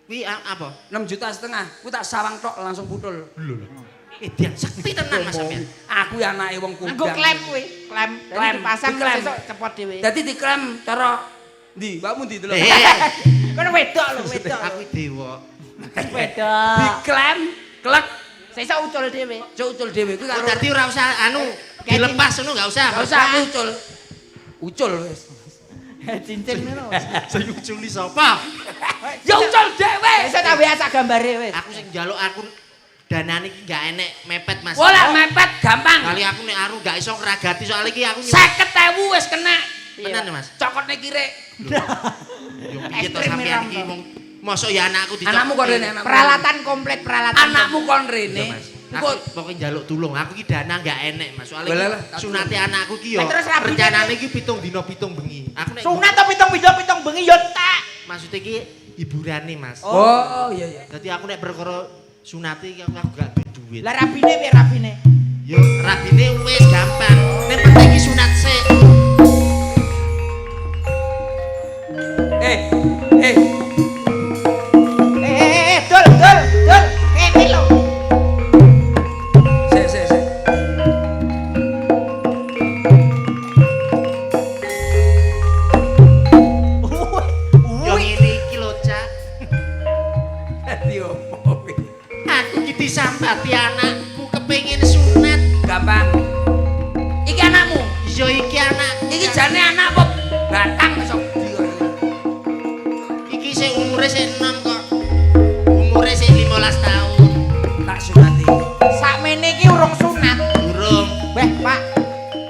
Kuwi apa? 6 juta setengah. Kuwi tak sawang tok langsung putul. Dian sekti tenan Mas sampean. Aku ya anake wong kudang. Nggo klem kuwi, klem. Klem, Jadi dipasang diklem. sesuk cepot dhewe. Dadi diklem cara ndi? Mbakmu ndi delok? Kono wedok lho, wedok. Aku dewa. Wedok. Diklem, klek, Sesuk ucul dhewe. ucul dhewe kuwi Oh, karo. dadi ora usah anu dilepas ngono enggak usah. Enggak usah aku ucul. Ucul wis. Cincin ngono. Sing uculi sapa? Ya ucul dhewe. Sesuk tak biasa gambare wis. Aku sing njaluk aku danane iki enggak enek mepet, Mas. Ora mepet gampang. Kali aku nek aru enggak iso ngragati soal iki aku 50.000 wis kena. tenan Mas. Cokotne kirik. Yo piye to Ekstrim sampean iki Miram, mong mosok ya anakku dicok. Anakmu kok rene anakmu. Peralatan komplit peralatan. Anakmu kon Iya, rene. Mas. Engko Aku pokoknya njaluk tulung. Aku iki dana enggak enek, Mas. Lah, Soale lah, iki sunate anakku iki yo. Lah, terus rabine Rencanane iki 7 dina 7 bengi. Aku nek Sunat to pitung bengi yo tak. maksud iki hiburane, Mas. Oh, iya iya. Dadi aku nek perkara sunate iki aku gak duwe duit. Lah rabine piye rabine? Yo rabine wis gampang. Nek penting iki sunat sik. Dul. Kene lho. Sik. Yo ngene iki lho, Cak. Dadi opo kuwi? Aku iki disambati anakku kepengin sunat. Gampang. Iki anakmu. iki jane anak apa batang iso di kok. Iki sik umure sik enom kok. Umure sik 15 tahun. Tak sunati. Sakmene iki urung sunat. Durung. Weh, Pak.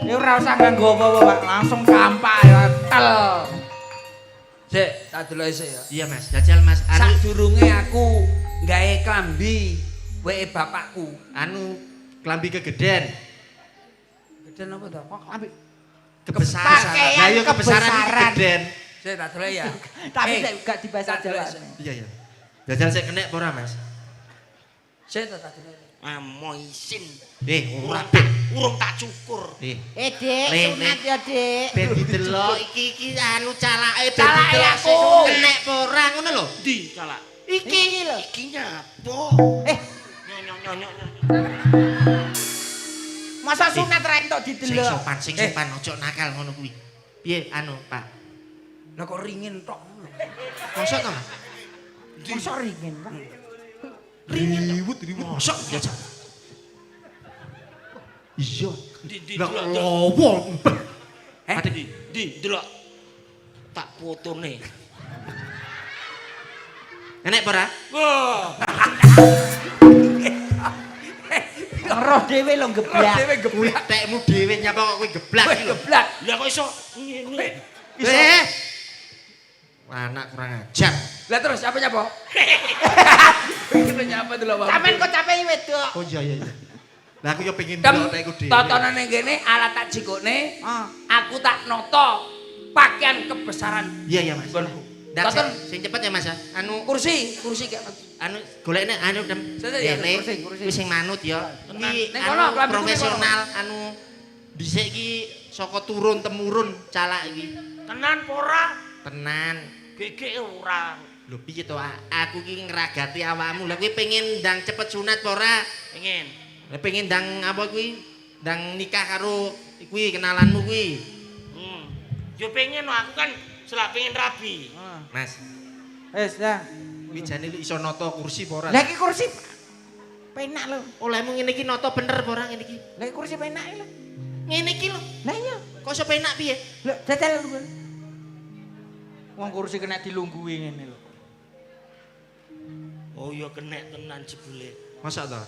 Ya ora usah nganggo apa-apa, Pak. Langsung gampang ya tel. Sik, tak deloki sik ya. Iya Mas, jajal Mas. Anu Sadurunge aku gawe klambi weke bapakku. klambi kegeden. Geden apa to? Kok klambi? Kebesaran. Pakaian Lah yo kebesaran iki kebesaran. kegeden. Sik tak deloki ya. Tapi Eh, nek gak dibahasa tak Jawa. deloki. Iya ya. Jajal sik kenek apa ora Mas? Sik tak deloki. Amoisin. Ora Urung tak cukur. Dik, Le, sunat ya, Dik. ben didelok iki anu calake ben Calake didelok aku. sik kenek apa ora ngono lho. Di calak. Iki lho. Iki nyapo? Eh, Nyonyok. masa sunat ra entuk Sing didelok. sopan, sing sopan ojo nakal ngono kuwi. Piye Pak? Lah kok ringin tok. Mosok to Mas? Masa ringin, Pak. Riwut mosok ya. Iya. Di Lah delok. lowo. Di delok. Tak fotone. Enek apa ora? Wah, Ngeroh dhewe lho geblak. Dhewe Kuwi tekmu dhewe nyapa kok kowe geblak iki lho. geblak. lah kok iso ngene. Anak kurang ajar. Lah terus apa nyapa? Iki nyapa dulu Bang. Sampeyan kok capek wedok. Oh iya. Lah aku yo pengen Tem delok tekku dhewe. totonane kene alat tak jikone. Ah. Aku tak noto pakaian kebesaran Iya Mas. nggonku. Dak Toton sing cepet ya Mas ya. kursi kayak Golekne dem. Ya, Dene kursi. wis sing manut ya. Iki Ning kono, klambi profesional dhisik iki saka turun temurun calak iki. Tenan apa ora? Tenan. Gegek ora. Lho piye to aku iki ngragati awakmu. Lah kowe pengen ndang cepet sunat apa ora? Pengen. Lah pengen ndang apa kuwi? Ndang nikah karo kuwi kenalanmu kuwi. Yo pengen aku kan selak pengen rabi. Mas, Wis dah. kuwi jane lu iso nata kursi apa ora? Lah iki kursi penak lho. Olehmu ngene iki nata bener apa ora ngene iki? Lah iki kursi penak lho. Ngene iki lho. Lah iya. Kok iso penak piye? Lho, dadal lho. Wong kursi kena dilungguhi ngene lho. Oh yo kenek tenan jebule. Masa to?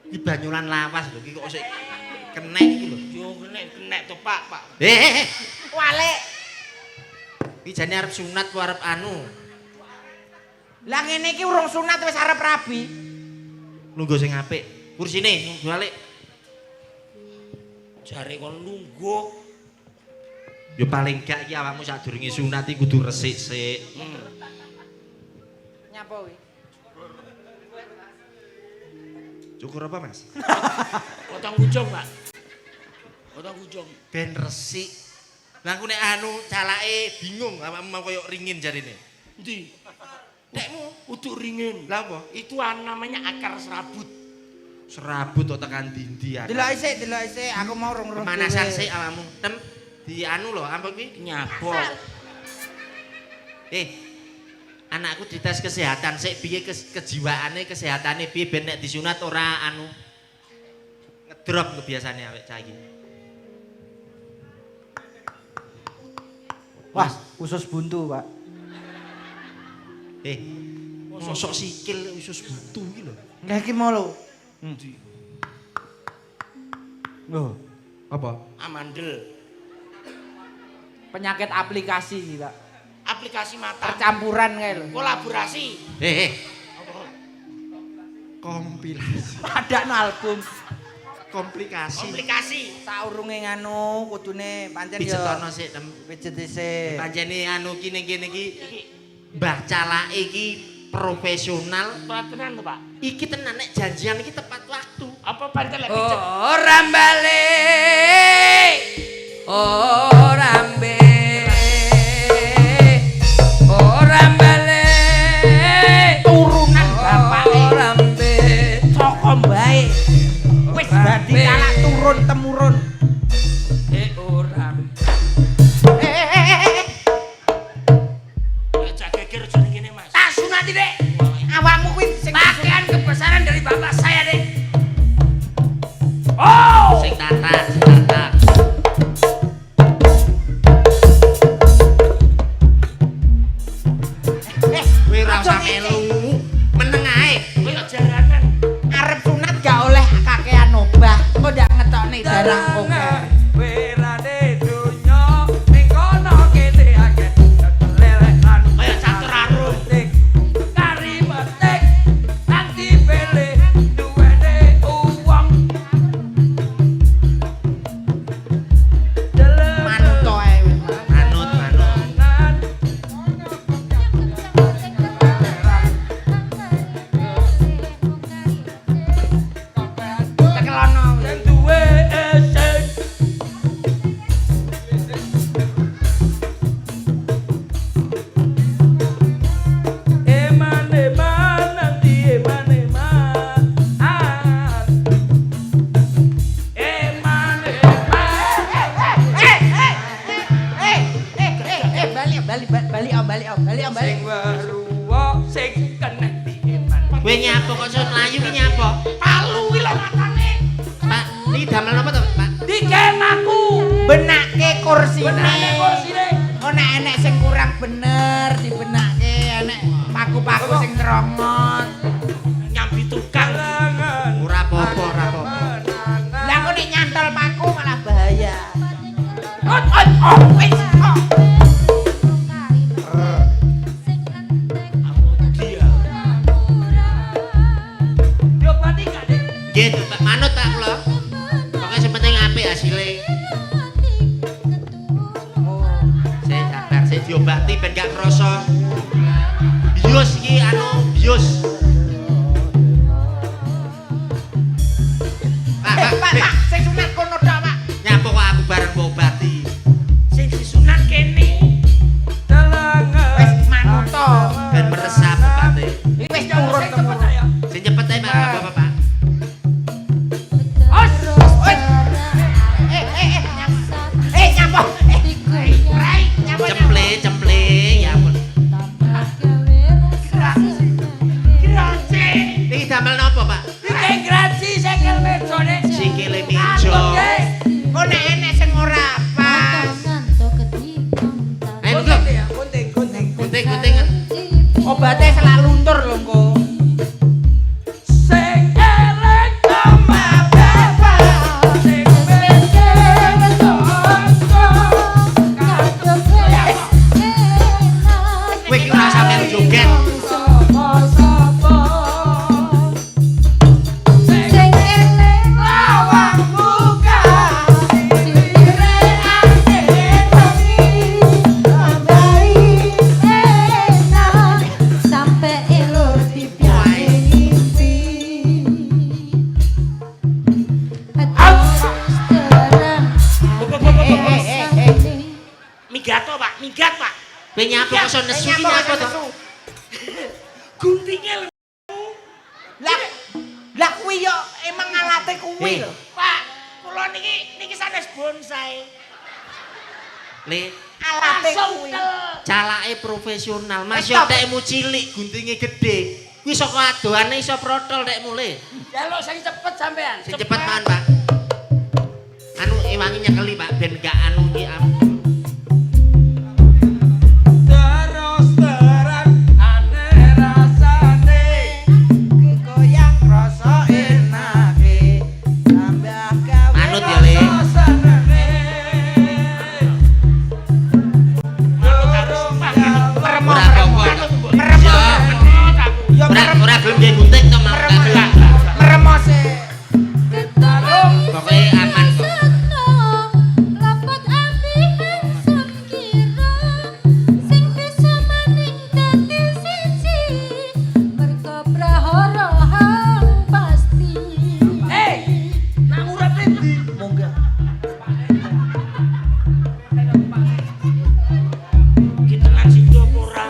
Iki banyulan lawas lho iki kok sik kenek iki lho. Yo kenek to Pak. Wale. Iki jane arep sunat apa arep anu? Lah ngene iki urung sunat wis arep rabi. Lungguh sing apik. Kursine nunggu balik. Jare kon lungguh. Ya paling gak iki awakmu sadurunge sunat iki kudu resik sik. Nyapa kuwi? Cukur apa, Mas? Potong ujung, Pak. Potong ujung. Ben resik. Lah aku nek anu calake bingung awakmu mau koyo ringin jarine. Ndi? Dekmu Uduk ringin. lah apa? Itu namanya akar serabut. Serabut kok tekan dindi aku. Delok isik, aku mau rong-rong. Pemanasan sik awakmu. Tem di anu lho, apa kuwi? Nyabok. Anakku dites kesehatan sik piye kejiwaane, kesehatane piye ben nek disunat ora anu ngedrop kebiasaane awake cah iki. Wah, usus buntu, Pak. Mosok sikil usus buntu iki lho. Lah iki mau lho. Loh, Apa? Amandel. penyakit aplikasi iki, Pak. Aplikasi mata. Percampuran kae lho. Kolaborasi. Kompilasi. Padakno album. Komplikasi. Komplikasi. Saurunge nganu kudune pancen ya. Picetono sik tem. Pijet dhisik. Pancene anu ki ning kene iki Mbah Calake iki profesional. Tenan to, Pak. Iki tenan nek janjian iki tepat waktu. Apa pancen lek pijet? Ora balik. Ora balik. Ora balik. Turunan bapake Ora balik. saka mbae. Wis dadi kalak turun temurun. Ora. Lek jak geger jeneng kene, Mas. Tak sunati, Dek. Awakmu kuwi Pakaian kebesaran dari bapak saya, Dek. Oh! Sing tatak, sing tatak. Kowe ora usah melu. Meneng ae. Kowe kok jaranan. Arep sunat gak oleh kakean obah. Engko ndak ngetokne darah oke. Wirane dunya ning kono kene akeh lelekan Kaya catur arum. kari metik nang dipilih duwene uwong Manut to ae wis. Manut, manut. Kekelono. sing duwe esing eman nanti eman Bali. sing weruwa sing keneh dieman Kowe nyapa kok iso mlayu ki nyapa? Palu ki lho matane. Pak, niki damel napa to, Pak? dikenaku Benake kursine. benane kursine Oh nek enek sing kurang bener dibenake, enek paku-paku sing ngerongot. Nyambi tukang. Ora apa-apa, ora apa-apa. Lah kok nek nyantol paku malah bahaya. wis Dia. yo pati gak Dik Nggih, Pak, manut Pak kula. Pokoke sing penting apik hasile. Sik sabar, sik diobati ben gak krasa. Bius iki bius. Pak, sing sunat kono tok, Pak. Nyapa kok aku bareng mbok obati. Sing disunat kene. Wis manut to. Ben meresap obate. Iki wis turun temen. Sing cepet ae Pak, gak apa-apa Pak. Nyapa. Rai, nyapa. Cemple, ya ampun. Grace. Niki damel napa, Pak? iki grasi sikil mejone Sikile meja. Kok nek enek sing ora pas. Ayo, Nggo. gunting Gunting-gunting. Obatnya selalu luntur lho, Ngko. sing elek sama bapak sing Kowe iki ora usah melu joget. lawang buka Sampai elur dipiarin mimpi. Migato, Pak. Migat, Pak. Kowe nyapa kok iso nesu ki nyapa to? Guntingnya lho. Lah kuwi yo emang alate kuwi lho. Pak, kula niki sanes bonsai. Le, Alate Langsung kuwi. tel. calake profesional. Mas Wis, yo Pak. tekmu cilik, guntinge gedhe. Kuwi saka adoane iso protol tekmu le. Jaluk sing cepet sampean. Sing cepet man, Pak. Anu ewangi nyekeli, Pak, ben gak anu ki terus terang aneh rasane Goyang rasa enake. Tambah gawe. Manut ya, Le. suasanane Manut harus Pak. Meremo. Ora apa-apa. Meremo. Yo Ora gelem nggih gunting to mau gak. meremo se. Pokoke aman kok. Lapot ambihan samkira sing bisa maning dadi siji merga prahara hang pasti. Nak urip ndi? Munggah. Kita ngasih ora.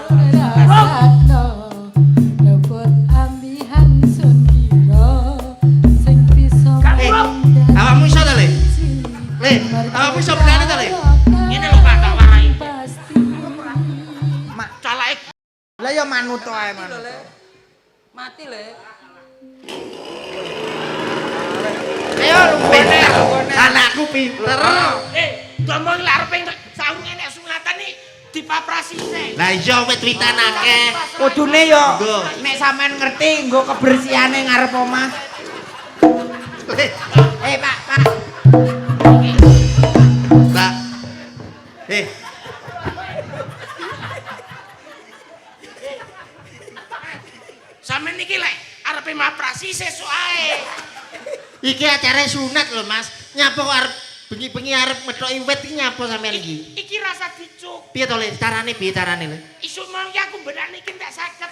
Rasakno lapot ambihan samkira sing bisa maning Awakmu iso ta, Le? Le, awakmu iso berani ta, Le? Ini lho Pak, tak warai. pasti. Calake Lah yo manut to ae manut. Mati le. Ayo lunggone. Anakku pinter. Ngomong lah arep saung enek sunatan iki dipaprasi sih. Lah iya wit witan akeh. Kudune yo Nggo. nek sampean ngerti nggo kebersihane ngarep omah. Pak. Mbak. Sampeyan niki lek arepe maprasi sesuk ae. Iki acara sunat lho Mas. Nyapa kok arep bengi-bengi arep methoki wit iki nyapa sampean iki? Iki rasa dicuk. Piye to Le? Carane piye carane Le? Isuk mangke aku benane iki tak saged.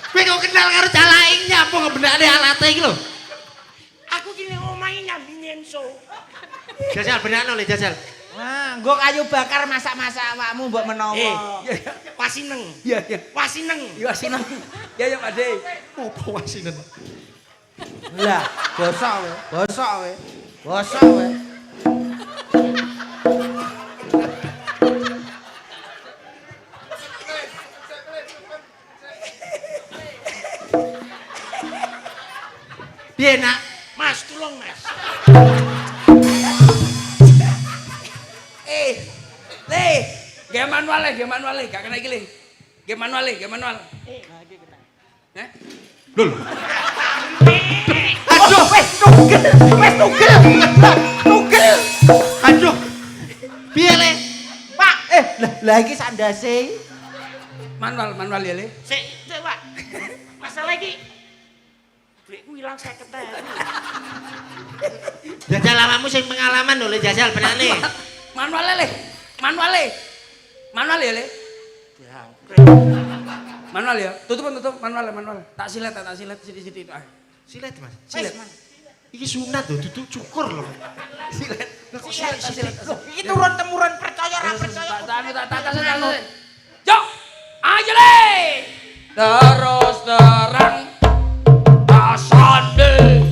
Kowe kok kenal karo calaing nyapa kok benane alate iki lho? Aku ki ning omahe nyambi nyenso. Jajal benane Le jajal. Nah, nggo kayu bakar masak-masak awakmu mbok menawa. Wasineng. Iya. Wasineng. Iya seneng. Ya Pak De. Opo wasinen? Lah, gosok we. Gosok we. Piye nak? Mas tulung Mas. Le, ge manual gak kena iki le. Ge manual. Lho. Aduh, wes tugel. Aduh. Piye Le? Pak, lah iki sandase. Manual ya le. Sik, Pak. Masalah iki duitku ilang 50.000. Jajal awakmu sing pengalaman lho Le jajal benane. Manual ya le. Manual ya. Tutup manual. Tak silet sithik-sithik. Silet Mas. Silet. Iki sunat lho, dudu cukur lho. Silet. Loh, iki turun-temurun percaya ora percaya. Tak. Jok. Ayo le. Terus terang asande.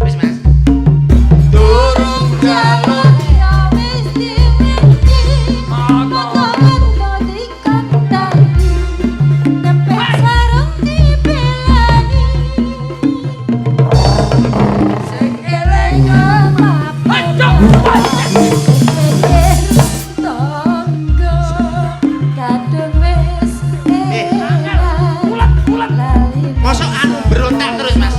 Wis Mas. Durung jaluk Mosok anu berontak terus Mas.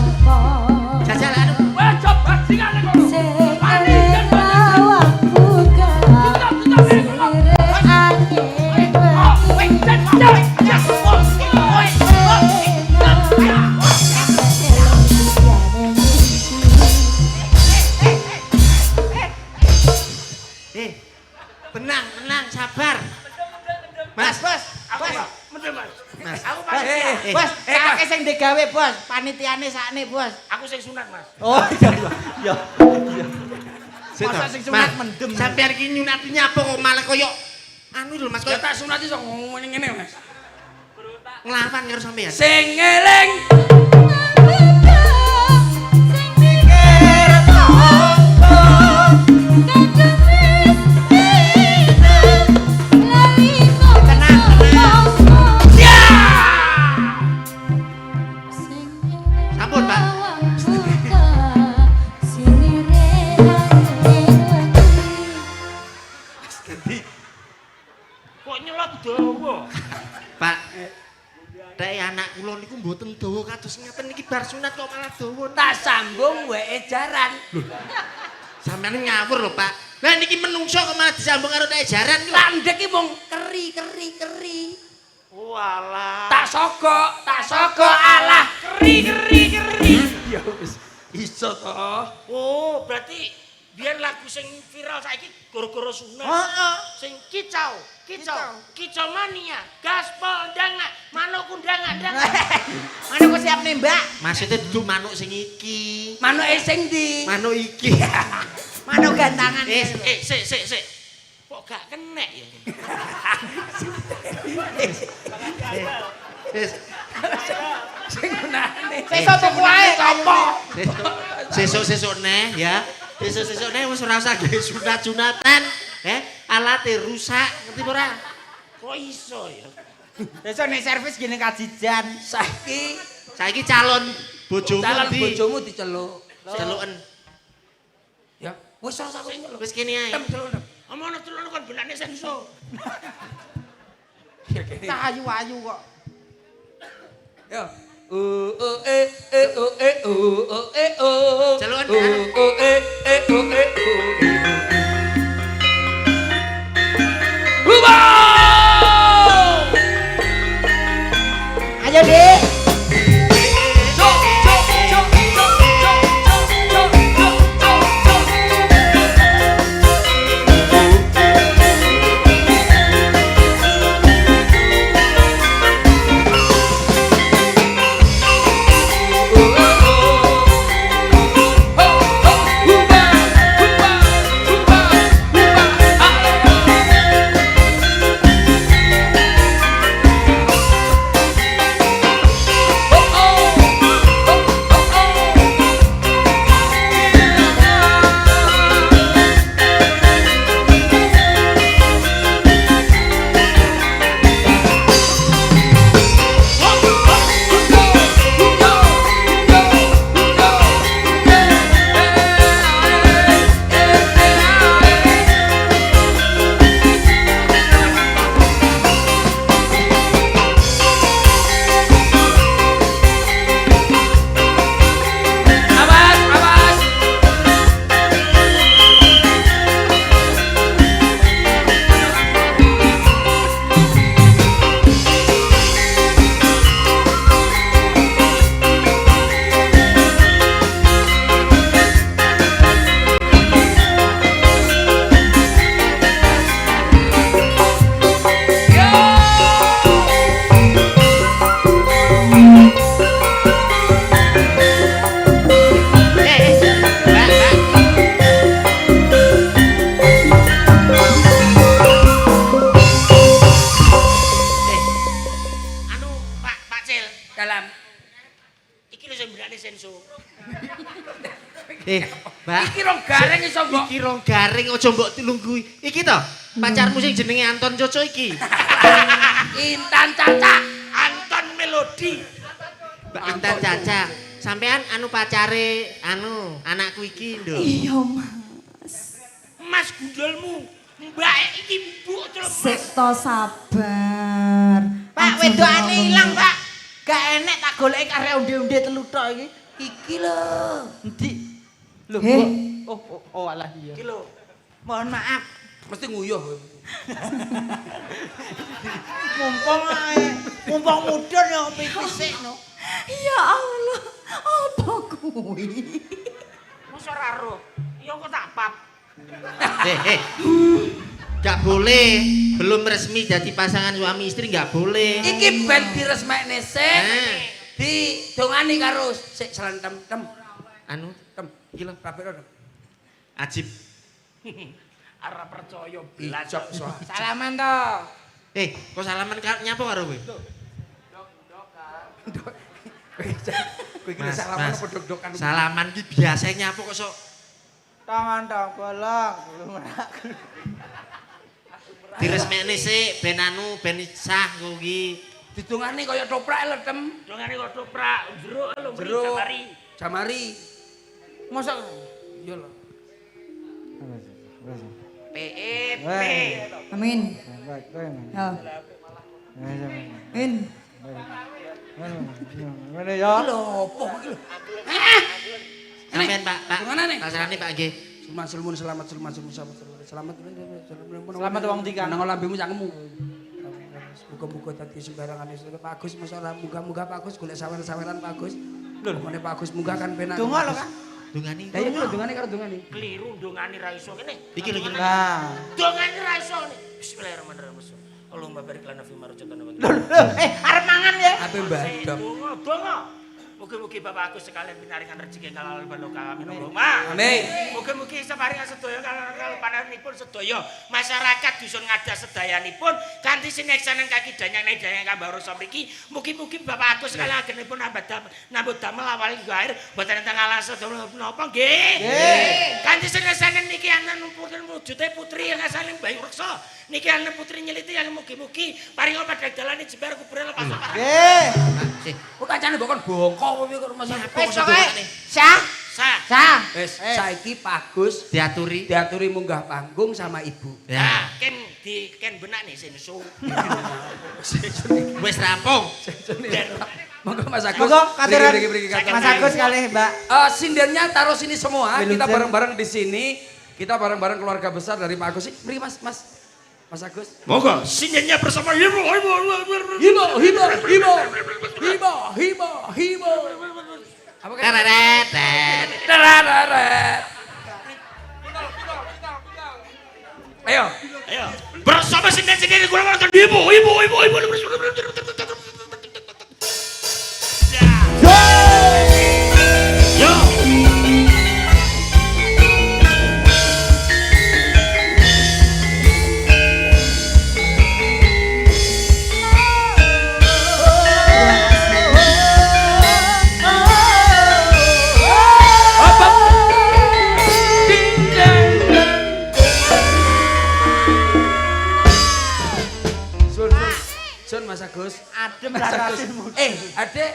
Jajal anu. wajib bajingane kono. Tenang, sabar. Mas. Mendem Mas. Mas. Aku pasti. Bos, kakek sing digawe, Bos. Panitiane sakne, Bos. Aku sing sunat Mas. Oh, iya. Masa sing sunat mendem. Sampeyan iki nyunati nyapa kok malah koyo anu lho Mas Ya koyo tak sunat iso ngene Mas. nglawan karo sampeyan. Sing eling Sampun, Pak. Kok nyelot dawa? Pak. Dek anak kula niku mboten dawa kados ngeten iki bar sunat kok malah dawa. tak sambung wae ejaran. Sampeyan ngawur lho, Pak. Lah niki menungso kok malah disambung karo dek jaran iki. Landek iki mung keri. Walah. Tak sogok alah keri. Ya wis iso to. Oh, berarti biar lagu sing viral saiki gara-gara sunat. Heeh. Sing kicau mania, gaspol ndangak, manuk kundangak. Manuk kok siap nih, Mbak? Maksudnya duduk manuk sing iki. Manuke sing ndi? Manuk iki. Manuk gantangan. Sik. Kok gak kenek ya? Wis. Sing gunane. Sesuk tuku ae Apa? Sesuk neh ya. Sesuk neh wis ora usah gawe sunat-sunatan. Alate rusak, ngerti ora? Kok iso ya? Besok nek servis gini kajijan. Saiki calon bojomu Calon ndi? bojomu diceluk. Celuken. Ya, wis ora usah nyeluk. Wis kene ae. Tem celuk. Omono celuk kon benane senso. Cah ayu-ayu kok. Ya. Celukan, Ayo, Dik. Mbak. Iki rong garing iso mbok. Iki rong garing aja mbok dilunggui. Iki to, pacarmu sing jenenge Anton Coco iki. Intan Caca. Anton Melodi. Mbak Intan Caca. Sampean anu pacare anakku iki lho. Iya, Mas. Mas gundulmu. Mbak iki mbok celuk. Sik to sabar. Pak, Aja wedokane ngomong. ilang, Pak. Gak enek tak goleki karek onde-onde telu tok iki. Iki lho. Endi? Lho, Heh. oh alah iya. Iki lho. Mohon maaf. Mesti nguyuh. Mumpung mudhun ya pipis sik no. Ya Allah, apa kuwi? Masa ora roh. Ya kok tak pap. Gak boleh, belum resmi jadi pasangan suami istri gak boleh. Iki ben diresmekne sik. Nah. Didongani karo sik selentem tem. Anu, Tem. Iki lho rapiro. ajib. Ora percaya belas. Bijak soal. Salaman to. Kok salaman nyapa karo kowe? Kowe iki Mas, salaman Mas. apa dok-dokan. Salaman ki biasa nyapa kok sok Tangan dong, bolong. diresmekne sik ben anu ben sah kowe iki. Didongani kaya toprak lho tem. Dongane kok toprak, jeruk lho beri Jeruk. jamari. Jamari. Mosok Iya lho. PEP. Amin. Ya. Amin. ya. Lho opo iki lho. Sampeyan Pak, Gimana nih? Pasrane Pak nggih. Selamat. Selamat wong tiga. Nang lambemu cangkemmu. Muga-muga dadi sembarangan iso Pak Agus masalah muga-muga Pak Agus golek sawer-saweran Pak Agus. Lho, ngene Pak Agus muga kan penak. Donga lho, Kak. Dungani. Ya iya lho dongane karo dongane. Keliru dongane ra iso kene. Iki lho iki. Nah. Dongane ra iso kene. Bismillahirrahmanirrahim. Allahumma barik lana fi ma razaqtana wa Arep mangan ya. Ape mbadam. Donga. Mugi-mugi Bapak Agus sekalian pinaringan rezeki kalal barokah amin Allahumma. Amin. Mugi-mugi saparingan sedaya kalal panjenenganipun sedaya masyarakat dusun Ngadas sedayanipun kanthi sineksaning kaki danyang kambaro mriki mugi-mugi Bapak Agus sekalian agenipun nambut damel awal gair boten enten alas sedaya menapa nggih. Nggih. Kanthi sineksaning niki ana wujude putri yang asaling Bayu Reksa. Niki ana putri nyeliti yang mugi-mugi paringa padhadalane jembar kubure lepas parang. Nggih. Kok kancane mbok kon bongko kowe kok rumah sakit. Wis pokoke sah. Sah. Wis saiki Pak Gus diaturi munggah panggung sama Ibu. ya Ken benak nih sensu. wis rampung Monggo Mas Agus. Monggo katuran Beri katuran. Mas Agus kalih, Mbak. Sindennya taruh sini semua. Belum Kita jen. bareng-bareng di sini. Kita bareng-bareng keluarga besar dari Pak Agus. Beri Mas Agus. Moga sinyennya bersama Hibo. Apa kan? teret Tararet. Ayo. Ayo bersama sinden-sinden kula wonten Hibo. Yo. Sun Mas Agus. Adem Mas Agus. larasin. Adek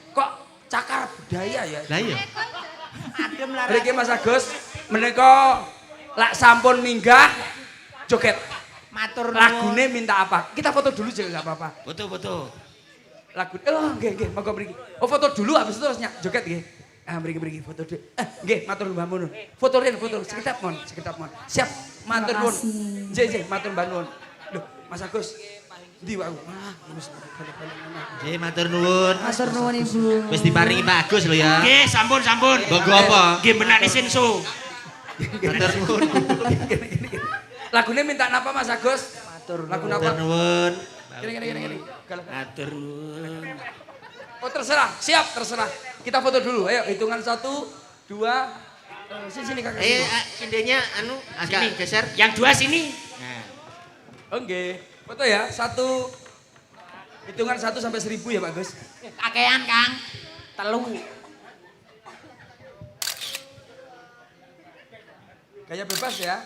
kok cakar budaya ya? lah iya Adem larasin. Mriki Mas Agus menika lak sampun minggah joget. Matur nuwun. Lagune minta apa? Kita foto dulu juga enggak apa-apa. betul Lagu nggih monggo mriki. Oh foto dulu habis itu terus joget nggih. Ah mriki foto dulu. Nggih matur Mbah Mun. Foto sekedap mon. Siap matur nuwun. Nggih matur Mbah Nun. Loh Mas Agus. Ndi wae? Wis balik-balik mana. nggih matur nuwun Matur nuwun Ibu. wis diparingi Pak Agus lho ya Nggih, sampun. Monggo apa? Nggih benake sensu. matur nuwun Lagune minta napa Mas Agus? Lagu napa? matur nuwun Gini. Matur nuwun. Oh terserah, siap terserah. Kita foto dulu, ayo hitungan 1, 2, sini kakak. indenya agak Sini. geser Yang dua sini. Oke, foto ya. 1, hitungan 1 sampai 1000 ya Pak Gus. Kakean, Kang. Telu. Gaya bebas ya.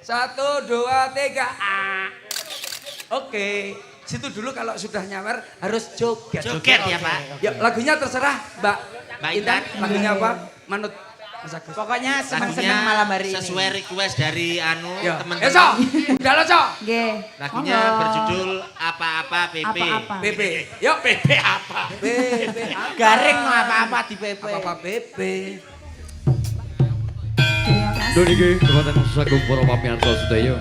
1, 2, 3. Oke, situ dulu kalau sudah nyawer harus joget. Joget ya, Pak. Ya lagunya terserah Mbak Intan. Lagunya apa? Manut Mas Agus. Pokoknya lagunya seneng-seneng malam hari ini. sesuai request dari Ya. teman-teman Esok, udah lo Cok. Nggih. lagunya Monggo. berjudul apa-apa PP Apa-apa. PP. Yuk PP apa? PP. Garing mau apa-apa di PP. Apa PP? Terima kasih. Duniki kekuatan sagung para pamiarsa sedaya.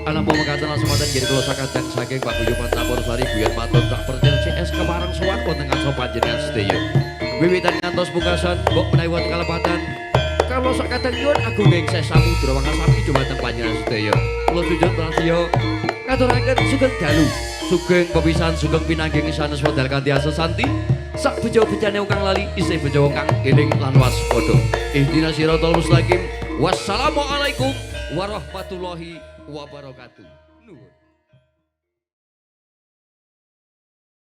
Anak pemekatan langsung wonten nggih kula sakajeng saking paguyuban Sampur Sari Guyon Matur tak percaya CS kepareng sowan wonten ngaso panjenengan sedaya. Wiwitan ngantos pungkasan mbok menawi wonten kalepatan kalau sakadang nyuwun agung ing seh samudra wangasami dumateng panjenengan sedaya. Kula sujud prasya ngaturaken sugeng dalu, sugeng pepisahan, sugeng pinanggih sanes wedal kanthi asesanti. Sak bejo-bejane kang lali isih bejo kang eling lan waspada. Ihdinas siratal mustaqim. Wassalamualaikum warahmatullahi wabarakatuh. Nuwun.